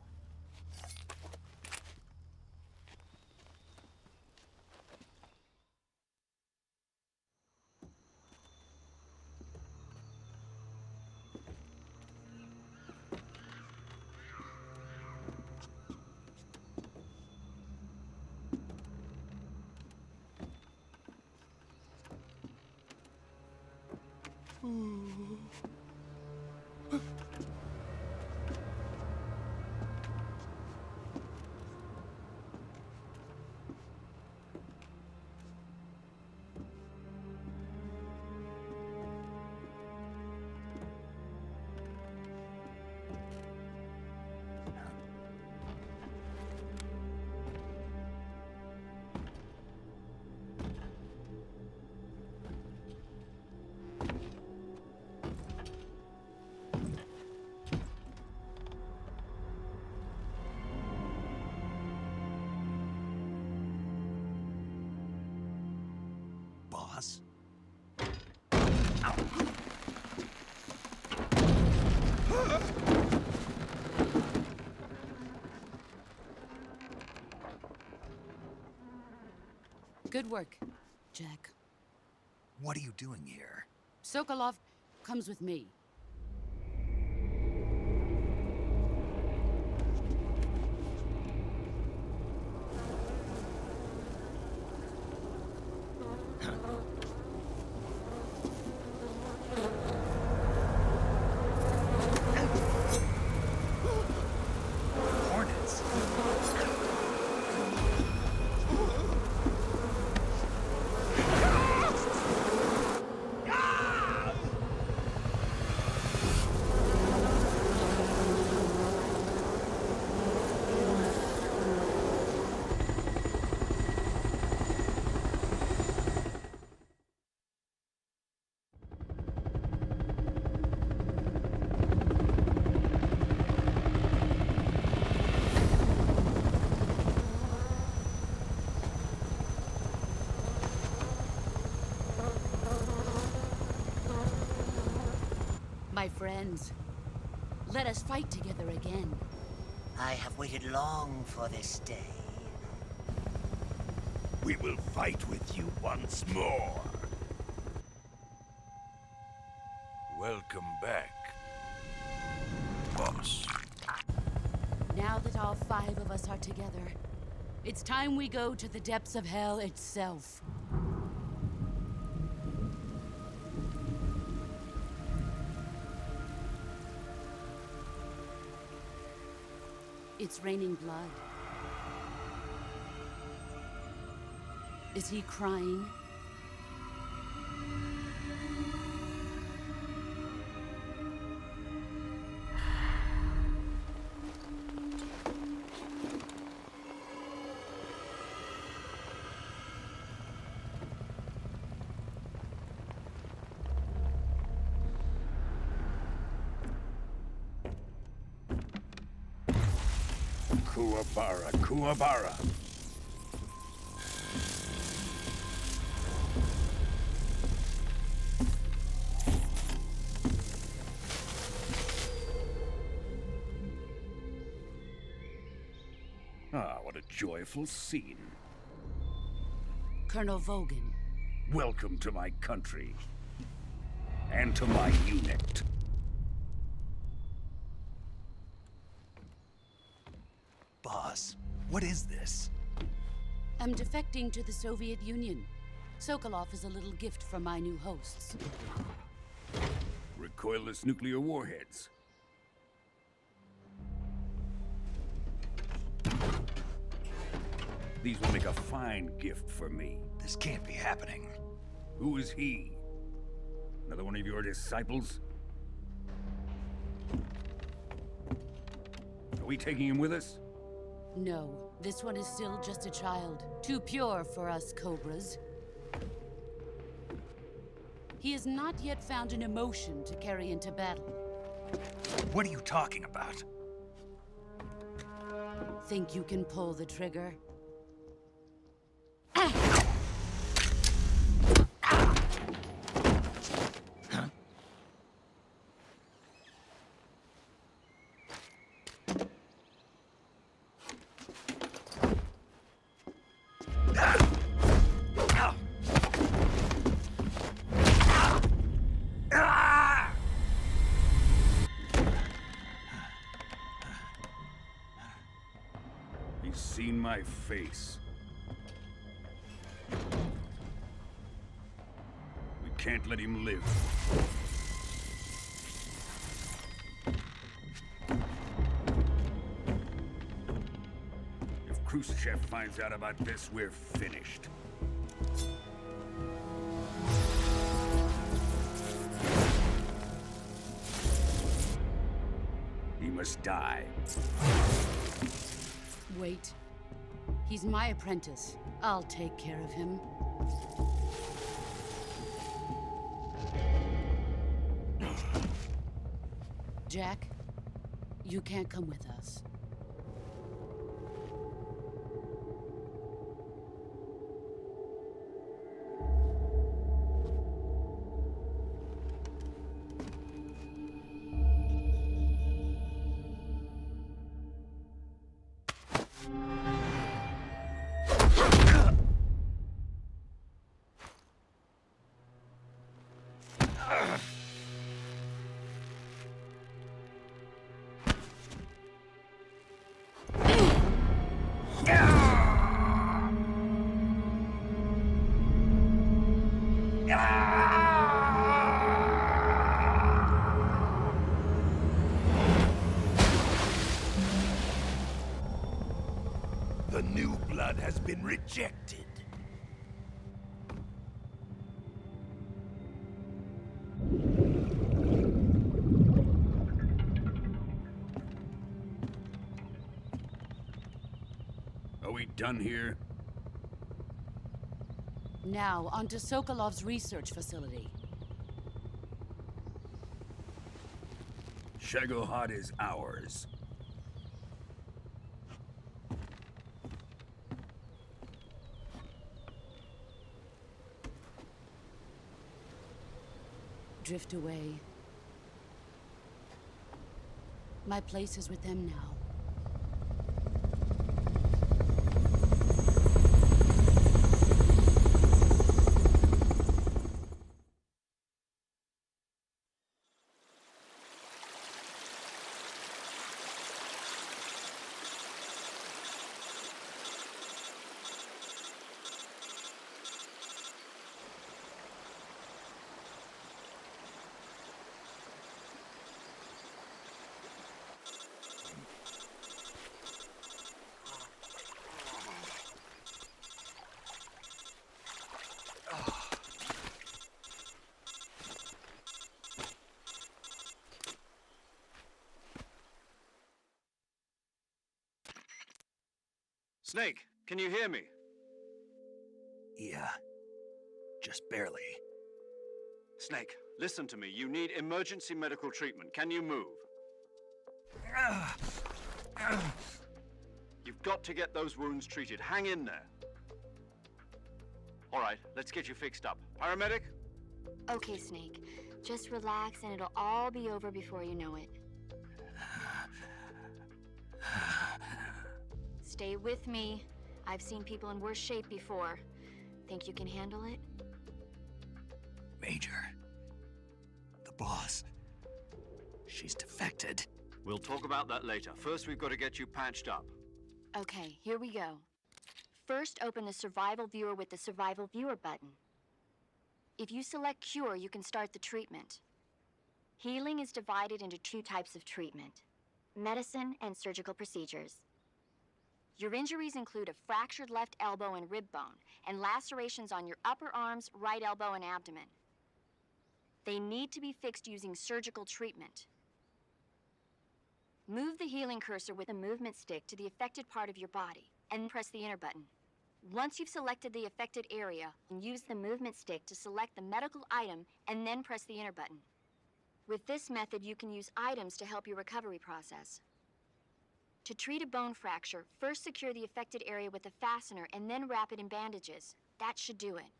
Boss? Good work, Jack. What are you doing here? Sokolov comes with me. Hornets? My friends, Let us fight together again. I have waited long for this day. We will fight with you once more. Welcome back, boss. Now that all 5 of us are together, it's time we go to the depths of hell itself. It's raining blood. Is he crying? Kuwabara, Kuwabara. Ah, what a joyful scene. Colonel Vogan. Welcome to my country. And to my unit. Boss, what is this? I'm defecting to the Soviet Union. Sokolov is a little gift from my new hosts. Recoilless nuclear warheads. These will make a fine gift for me. This can't be happening. Who is he? Another one of your disciples? Are we taking him with us? No, this one is still just a child. Too pure for us Cobras. He has not yet found an emotion to carry into battle. What are you talking about? Think you can pull the trigger? He's seen my face. We can't let him live. If Khrushchev finds out about this, we're finished. He must die. Wait. He's my apprentice. I'll take care of him. Jack, you can't come with us. The new blood has been rejected. Are we done here? Now, onto Sokolov's research facility. Shagohod is ours. Drift away. My place is with them now. Snake, can you hear me? Yeah. Just barely. Snake, listen to me. You need emergency medical treatment. Can you move? You've got to get those wounds treated. Hang in there. All right, let's get you fixed up. Paramedic? Okay, Snake. Just relax and it'll all be over before you know it. Stay with me. I've seen people in worse shape before. Think you can handle it? Major. The boss. She's defected. We'll talk about that later. First, we've got to get you patched up. Okay, here we go. First, open the Survival Viewer with the Survival Viewer button. If you select Cure, you can start the treatment. Healing is divided into 2 types of treatment: medicine and surgical procedures. Your injuries include a fractured left elbow and rib bone, and lacerations on your upper arms, right elbow, and abdomen. They need to be fixed using surgical treatment. Move the healing cursor with a movement stick to the affected part of your body, and press the enter button. Once you've selected the affected area, use the movement stick to select the medical item, and then press the enter button. With this method, you can use items to help your recovery process. To treat a bone fracture, first secure the affected area with a fastener and then wrap it in bandages. That should do it.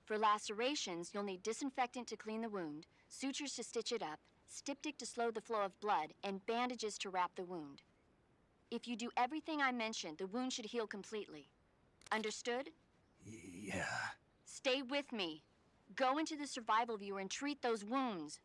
For lacerations, you'll need disinfectant to clean the wound, sutures to stitch it up, styptic to slow the flow of blood, and bandages to wrap the wound. If you do everything I mentioned, the wound should heal completely. Understood? Yeah. Stay with me. Go into the Survival Viewer and treat those wounds.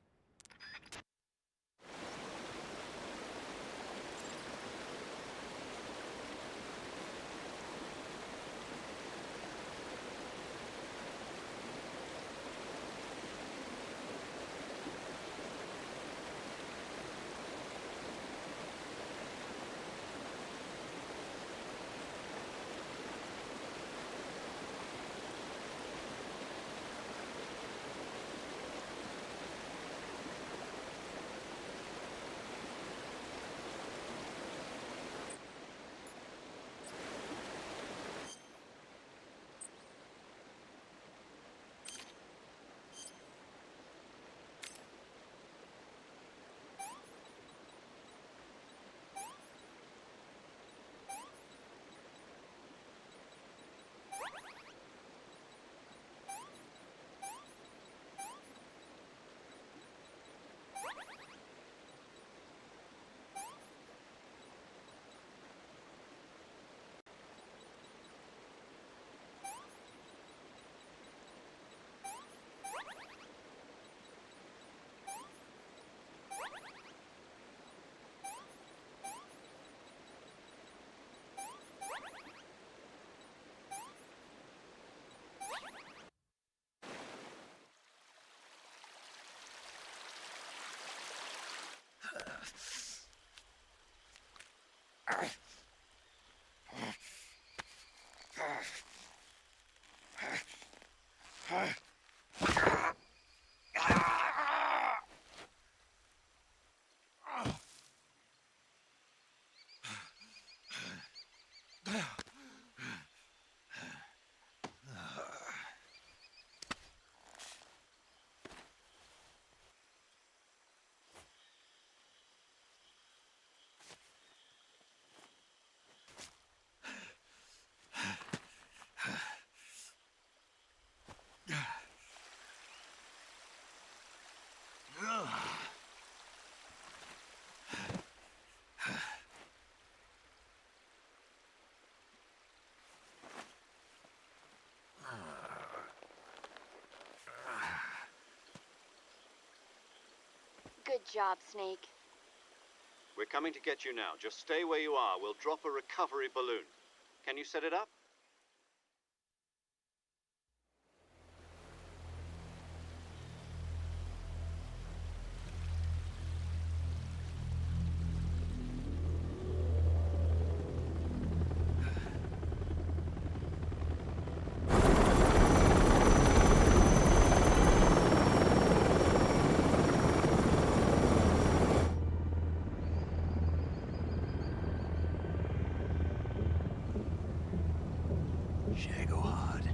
Good job, Snake. We're coming to get you now. Just stay where you are. We'll drop a recovery balloon. Can you set it up? Shagohod.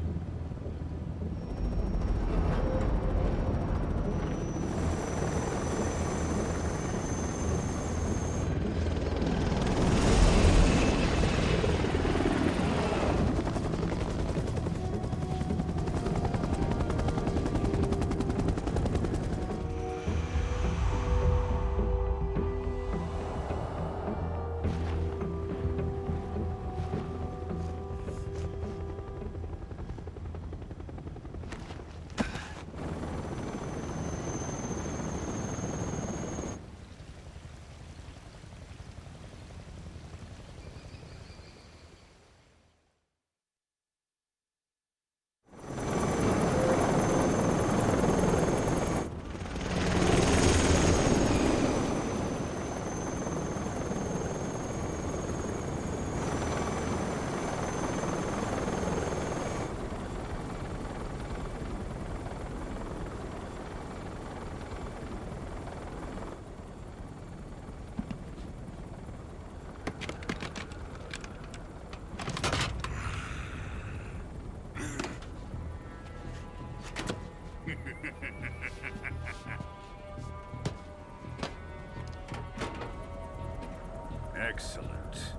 Excellent.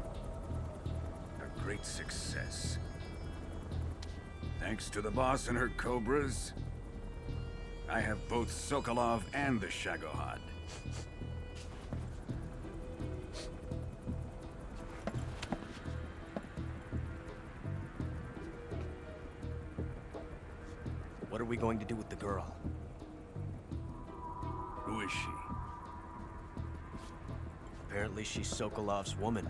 A great success. Thanks to the boss and her cobras, I have both Sokolov and the Shagohod. What are we going to do with the girl? Who is she? Apparently she's Sokolov's woman.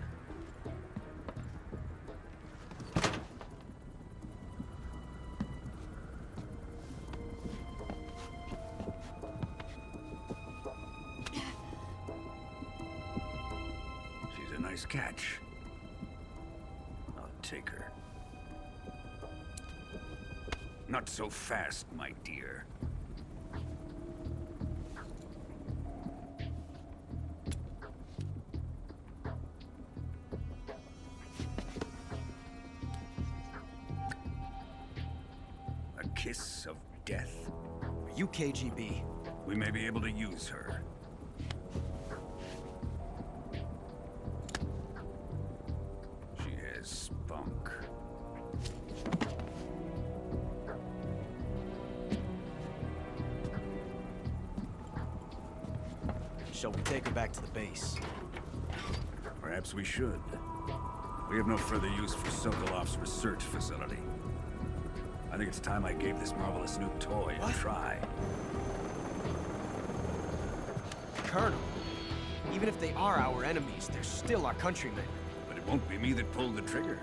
She's a nice catch. I'll take her. Not so fast, my dear. A kiss of death? Are you KGB? We may be able to use her. She has spunk. Shall we take her back to the base? Perhaps we should. We have no further use for Sokolov's research facility. I think it's time I gave this marvelous new toy a try. Colonel, even if they are our enemies, they're still our countrymen. But it won't be me that pulled the trigger.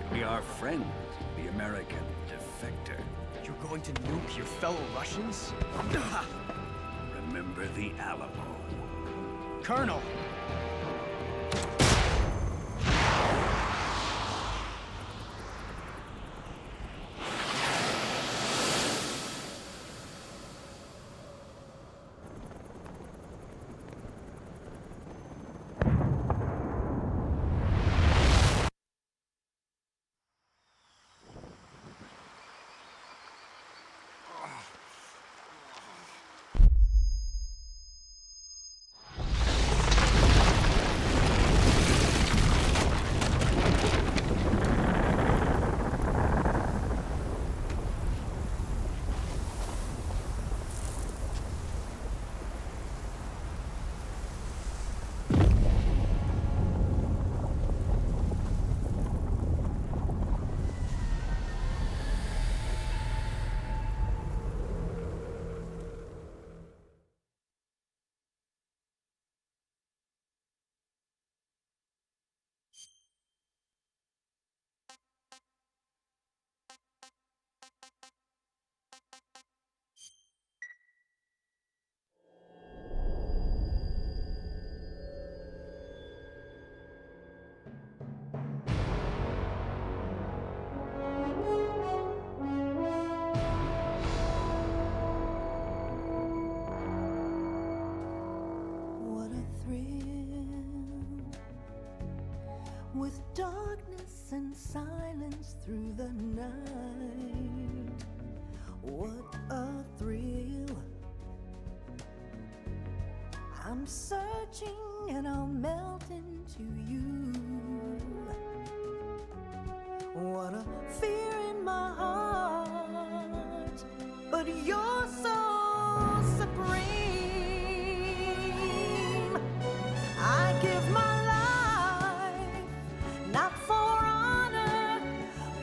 It'll be our friend, the American defector. You're going to nuke your fellow Russians? Remember the Alamo. Colonel! and silence through the night. What a thrill. I'm searching and I'll melt into you. What a fear in my heart, but you're so supreme. I give my life, not for honor,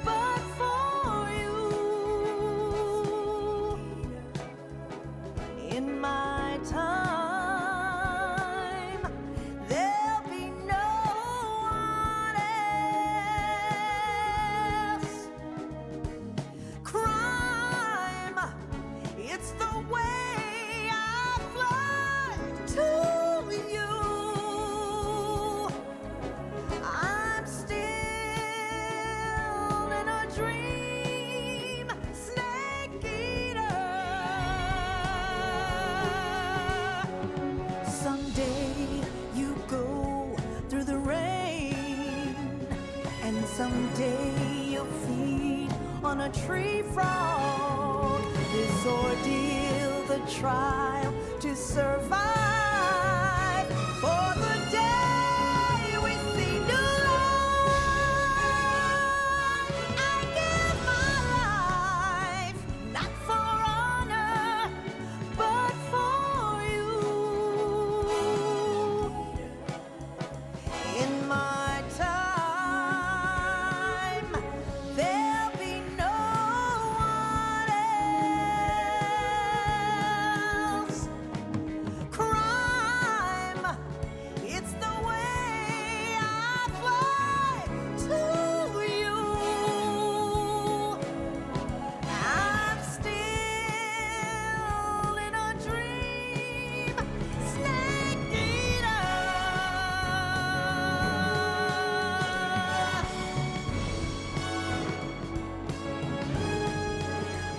but for you. In my time, there'll be no one else. Crime, it's the way I fly to you. I'm still in a dream, snake eater. Someday you go through the rain, and someday you'll feed on a tree frog. This ordeal, the trial to survive, for the day we see new light. I give my life, not for honor, but for you. In my time, there'll be no one else. Crime, it's the way I fly to you. I'm still in a dream, snake eater.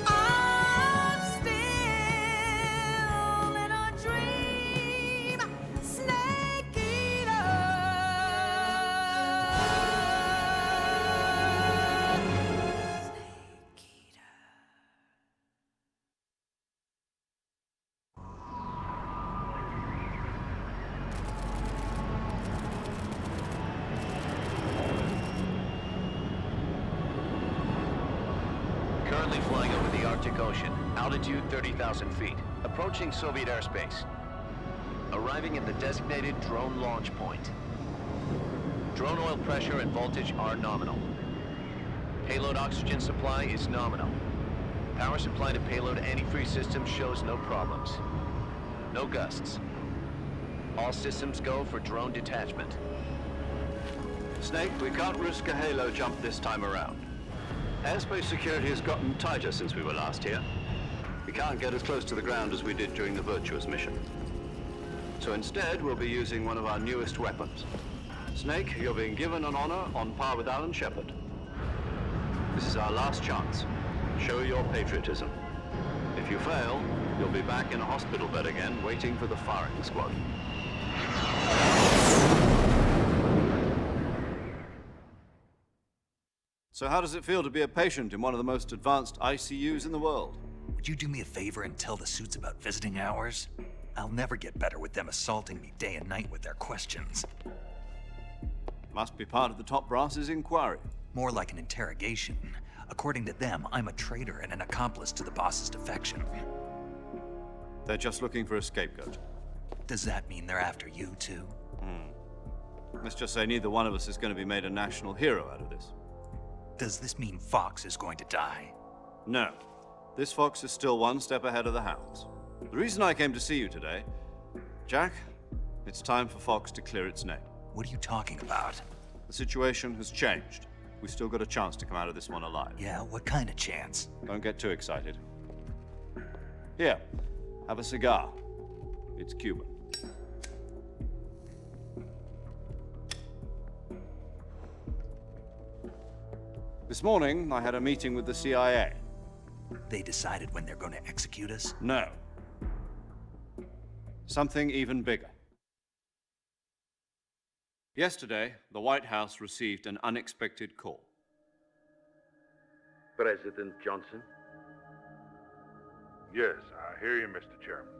I'm still in a dream, snake eater. Snake eater. Currently flying over the Arctic Ocean, altitude 30,000 feet, approaching Soviet airspace. Arriving at the designated drone launch point. Drone oil pressure and voltage are nominal. Payload oxygen supply is nominal. Power supply to payload antifreeze system shows no problems. No gusts. All systems go for drone detachment. Snake, we can't risk a halo jump this time around. Airspace security has gotten tighter since we were last here. We can't get as close to the ground as we did during the Virtuous mission. So instead, we'll be using one of our newest weapons. Snake, you're being given an honor on par with Alan Shepard. This is our last chance. Show your patriotism. If you fail, you'll be back in a hospital bed again, waiting for the firing squad. So how does it feel to be a patient in one of the most advanced ICUs in the world? Would you do me a favor and tell the suits about visiting hours? I'll never get better with them assaulting me day and night with their questions. Must be part of the top brass's inquiry. More like an interrogation. According to them, I'm a traitor and an accomplice to the boss's defection. They're just looking for a scapegoat. Does that mean they're after you, too? Let's just say neither one of us is going to be made a national hero out of this. Does this mean Fox is going to die? No. This fox is still one step ahead of the hounds. The reason I came to see you today, Jack, it's time for Fox to clear its name. What are you talking about? The situation has changed. We've still got a chance to come out of this one alive. Yeah, what kind of chance? Don't get too excited. Here, have a cigar. It's Cuban. This morning, I had a meeting with the CIA. They decided when they're going to execute us? No. Something even bigger. Yesterday, the White House received an unexpected call. President Johnson? Yes, I hear you, Mr. Chairman.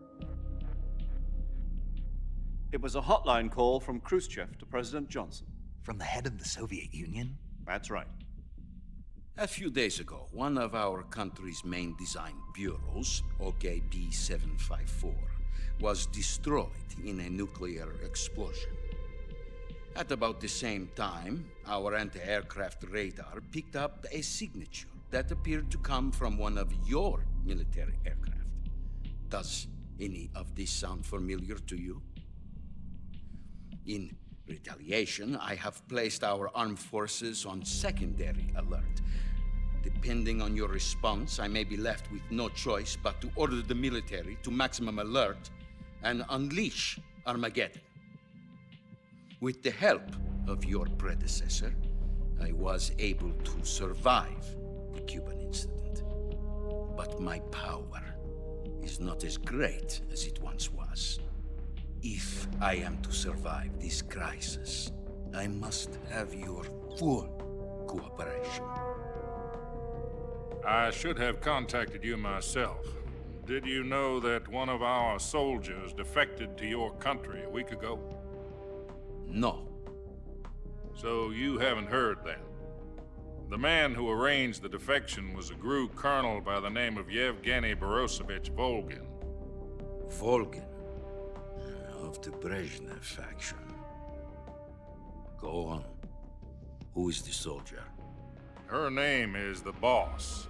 It was a hotline call from Khrushchev to President Johnson. From the head of the Soviet Union? That's right. A few days ago, one of our country's main design bureaus, OKB 754, was destroyed in a nuclear explosion. At about the same time, our anti-aircraft radar picked up a signature that appeared to come from one of your military aircraft. Does any of this sound familiar to you? In retaliation, I have placed our armed forces on secondary alert. Depending on your response, I may be left with no choice but to order the military to maximum alert and unleash Armageddon. With the help of your predecessor, I was able to survive the Cuban incident. But my power is not as great as it once was. If I am to survive this crisis, I must have your full cooperation. I should have contacted you myself. Did you know that one of our soldiers defected to your country a week ago? No. So you haven't heard then. The man who arranged the defection was a GRU colonel by the name of Yevgeny Borisovich Volgin. Volgin? Of the Brezhnev faction. Go on. Who is the soldier? Her name is the Boss.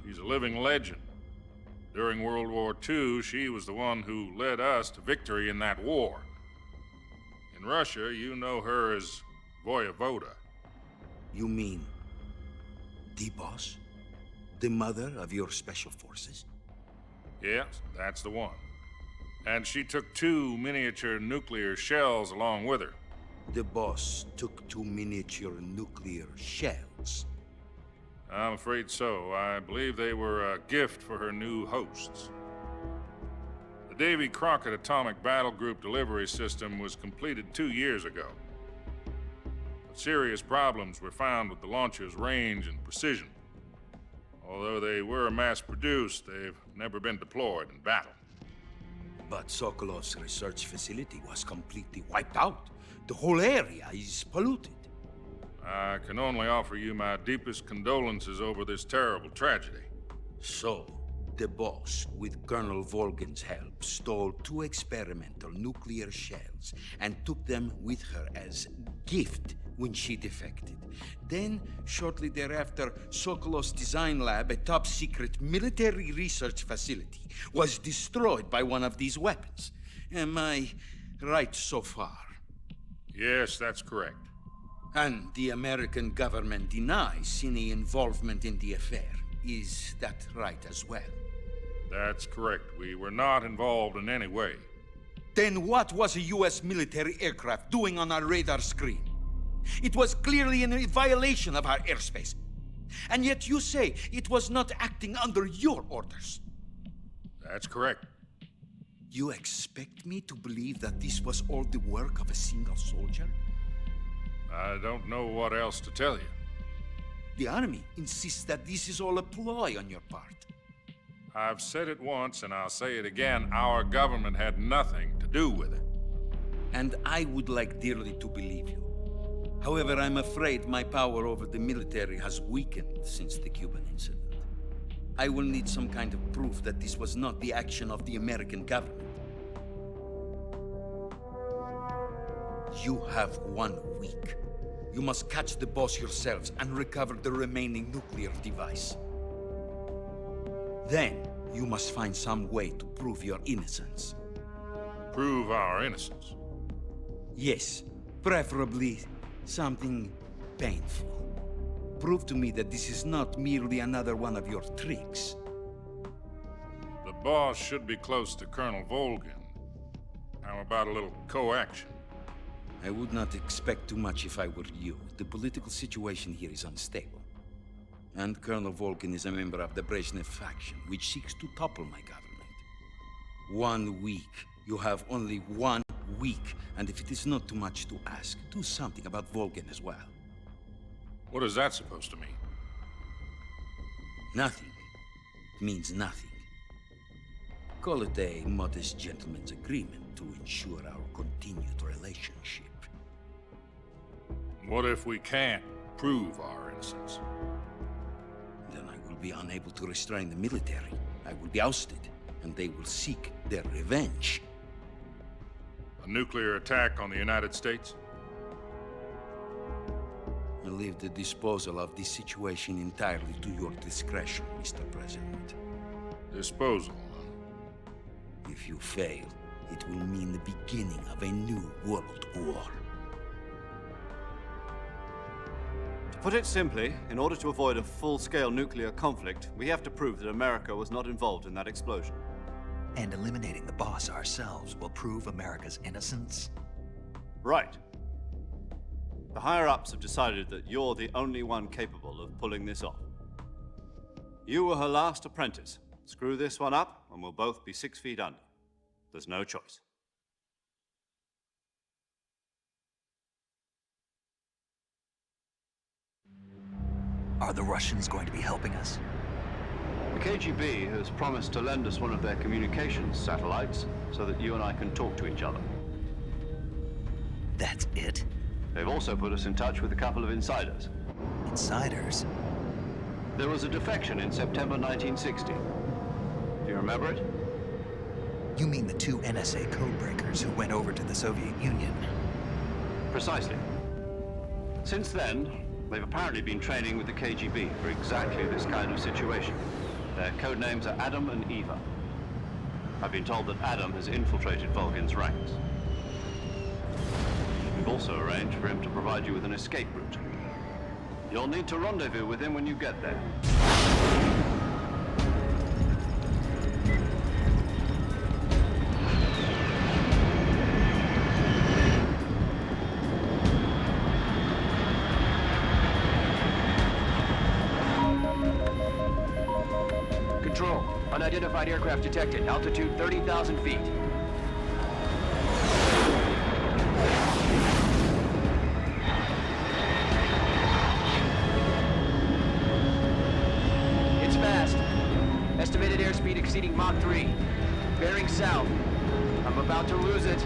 She's a living legend. During World War II, she was the one who led us to victory in that war. In Russia, you know her as Voyevoda. You mean the Boss? The mother of your special forces? Yes, that's the one. And she took 2 miniature nuclear shells along with her. The Boss took 2 miniature nuclear shells? I'm afraid so. I believe they were a gift for her new hosts. The Davy Crockett Atomic Battle Group delivery system was completed 2 years ago. But serious problems were found with the launcher's range and precision. Although they were mass-produced, they've never been deployed in battle. But Sokolov's research facility was completely wiped out. The whole area is polluted. I can only offer you my deepest condolences over this terrible tragedy. So, the Boss, with Colonel Volgin's help, stole 2 experimental nuclear shells and took them with her as gift when she defected. Then, shortly thereafter, Sokolov's design lab, a top-secret military research facility, was destroyed by one of these weapons. Am I right so far? Yes, that's correct. And the American government denies any involvement in the affair. Is that right as well? That's correct. We were not involved in any way. Then what was a U.S. military aircraft doing on our radar screen? It was clearly in a violation of our airspace. And yet you say it was not acting under your orders. That's correct. You expect me to believe that this was all the work of a single soldier? I don't know what else to tell you. The Army insists that this is all a ploy on your part. I've said it once and I'll say it again. Our government had nothing to do with it. And I would like dearly to believe you. However, I'm afraid my power over the military has weakened since the Cuban incident. I will need some kind of proof that this was not the action of the American government. You have 1 week. You must catch the Boss yourselves and recover the remaining nuclear device. Then, you must find some way to prove your innocence. Prove our innocence? Yes, preferably something painful. Prove to me that this is not merely another one of your tricks. The Boss should be close to Colonel Volgin. How about a little co-action? I would not expect too much if I were you. The political situation here is unstable. And Colonel Volgin is a member of the Brezhnev faction, which seeks to topple my government. 1 week. You have only 1 weak, and if it is not too much to ask, do something about Volgin as well. What is that supposed to mean? Nothing. It means nothing. Call it a modest gentleman's agreement to ensure our continued relationship. What if we can't prove our innocence? Then I will be unable to restrain the military. I will be ousted, and they will seek their revenge. A nuclear attack on the United States? I leave the disposal of this situation entirely to your discretion, Mr. President. Disposal, huh? If you fail, it will mean the beginning of a new world war. To put it simply, in order to avoid a full-scale nuclear conflict, we have to prove that America was not involved in that explosion. And eliminating the boss ourselves will prove America's innocence? Right. The higher-ups have decided that you're the only one capable of pulling this off. You were her last apprentice. Screw this one up, and we'll both be 6 feet under. There's no choice. Are the Russians going to be helping us? The KGB has promised to lend us one of their communications satellites so that you and I can talk to each other. That's it? They've also put us in touch with a couple of insiders. Insiders? There was a defection in September 1960. Do you remember it? You mean the 2 NSA codebreakers who went over to the Soviet Union? Precisely. Since then, they've apparently been training with the KGB for exactly this kind of situation. Their code names are Adam and Eva. I've been told that Adam has infiltrated Volgin's ranks. We've also arranged for him to provide you with an escape route. You'll need to rendezvous with him when you get there. Control. Unidentified aircraft detected. Altitude 30,000 feet. It's fast. Estimated airspeed exceeding Mach 3. Bearing south. I'm about to lose it.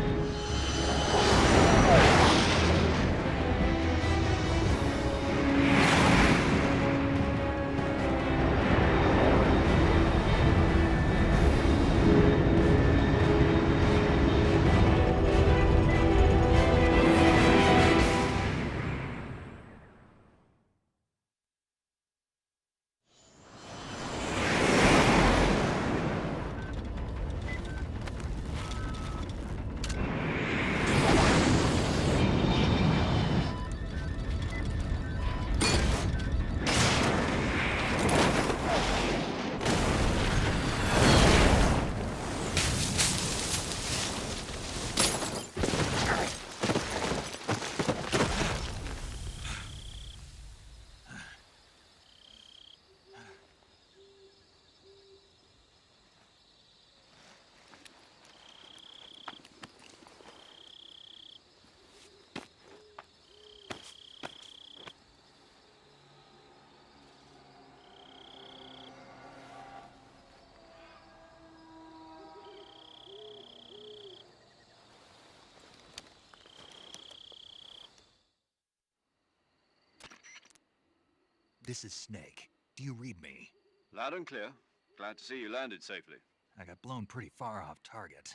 This is Snake. Do you read me? Loud and clear. Glad to see you landed safely. I got blown pretty far off target.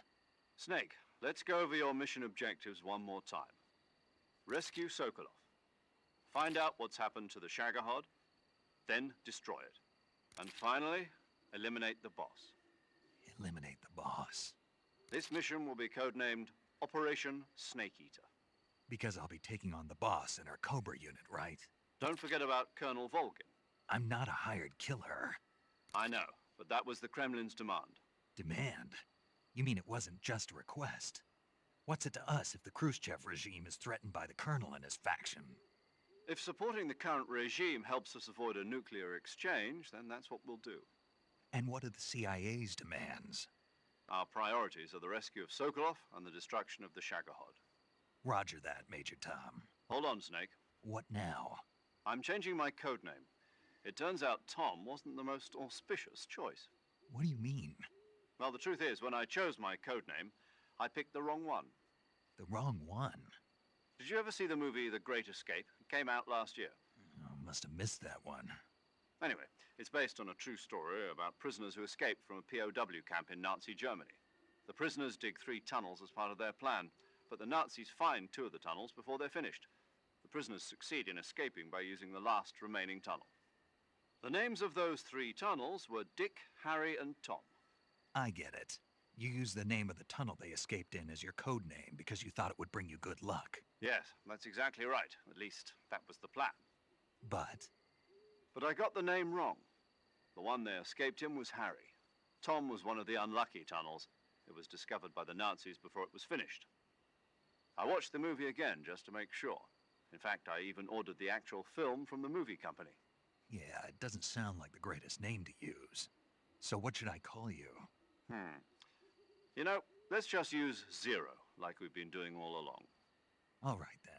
Snake, let's go over your mission objectives one more time. Rescue Sokolov. Find out what's happened to the Shagohod, then destroy it. And finally, eliminate the boss. Eliminate the boss. This mission will be codenamed Operation Snake Eater. Because I'll be taking on the boss in our Cobra unit, right? Don't forget about Colonel Volgin. I'm not a hired killer. I know, but that was the Kremlin's demand. Demand? You mean it wasn't just a request? What's it to us if the Khrushchev regime is threatened by the Colonel and his faction? If supporting the current regime helps us avoid a nuclear exchange, then that's what we'll do. And what are the CIA's demands? Our priorities are the rescue of Sokolov and the destruction of the Shagohod. Roger that, Major Tom. Hold on, Snake. What now? I'm changing my code name. It turns out Tom wasn't the most auspicious choice. What do you mean? Well, the truth is, when I chose my code name, I picked the wrong one. The wrong one? Did you ever see the movie The Great Escape? It came out last year. Oh, must have missed that one. Anyway, it's based on a true story about prisoners who escaped from a POW camp in Nazi Germany. The prisoners dig 3 tunnels as part of their plan, but the Nazis find 2 of the tunnels before they're finished. The prisoners succeed in escaping by using the last remaining tunnel. The names of those 3 tunnels were Dick, Harry, and Tom. I get it. You used the name of the tunnel they escaped in as your code name because you thought it would bring you good luck. Yes, that's exactly right. At least, that was the plan. But I got the name wrong. The one they escaped in was Harry. Tom was one of the unlucky tunnels. It was discovered by the Nazis before it was finished. I watched the movie again just to make sure. In fact, I even ordered the actual film from the movie company. yeah, it doesn't sound like the greatest name to use. So what should I call you? You know, let's just use Zero, like we've been doing all along. All right then.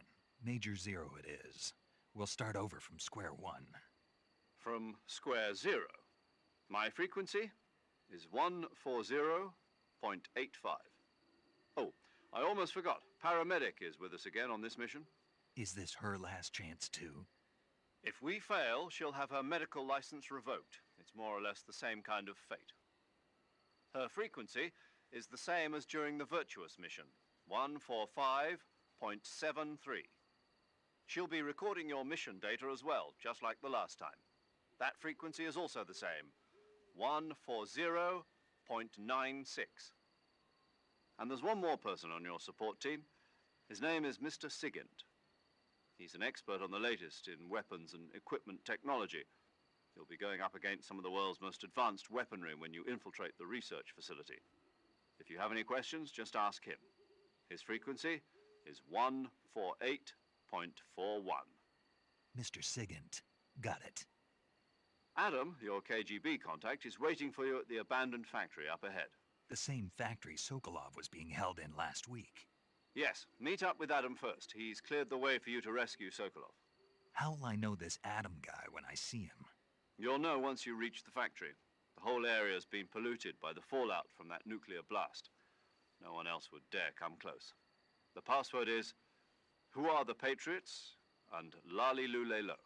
Major Zero it is. We'll start over from square one. From square 0. My frequency is 140.85. Oh, I almost forgot. Paramedic is with us again on this mission. Is this her last chance too? If we fail, she'll have her medical license revoked. It's more or less the same kind of fate. Her frequency is the same as during the Virtuous mission, 145.73. She'll be recording your mission data as well, just like the last time. That frequency is also the same, 140.96. And there's one more person on your support team. His name is Mr. Sigint. He's an expert on the latest in weapons and equipment technology. You'll be going up against some of the world's most advanced weaponry when you infiltrate the research facility. If you have any questions, just ask him. His frequency is 148.41. Mr. Sigint. Got it. Adam, your KGB contact, is waiting for you at the abandoned factory up ahead. The same factory Sokolov was being held in last week. Yes, meet up with Adam first. He's cleared the way for you to rescue Sokolov. How'll I know this Adam guy when I see him? You'll know once you reach the factory. The whole area's been polluted by the fallout from that nuclear blast. No one else would dare come close. The password is, "Who are the Patriots?" and "Lali Lulelo."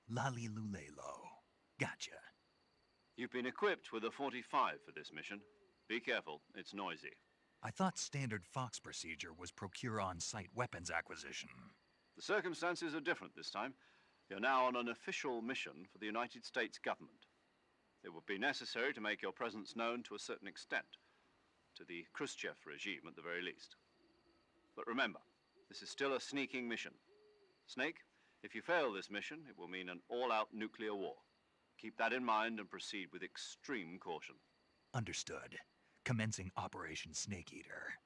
Lali Lulelo. Gotcha. You've been equipped with a 45 for this mission. Be careful, it's noisy. I thought standard Fox procedure was procure on-site weapons acquisition. The circumstances are different this time. You're now on an official mission for the United States government. It would be necessary to make your presence known to a certain extent, to the Khrushchev regime at the very least. But remember, this is still a sneaking mission. Snake, if you fail this mission, it will mean an all-out nuclear war. Keep that in mind and proceed with extreme caution. Understood. Commencing Operation Snake Eater.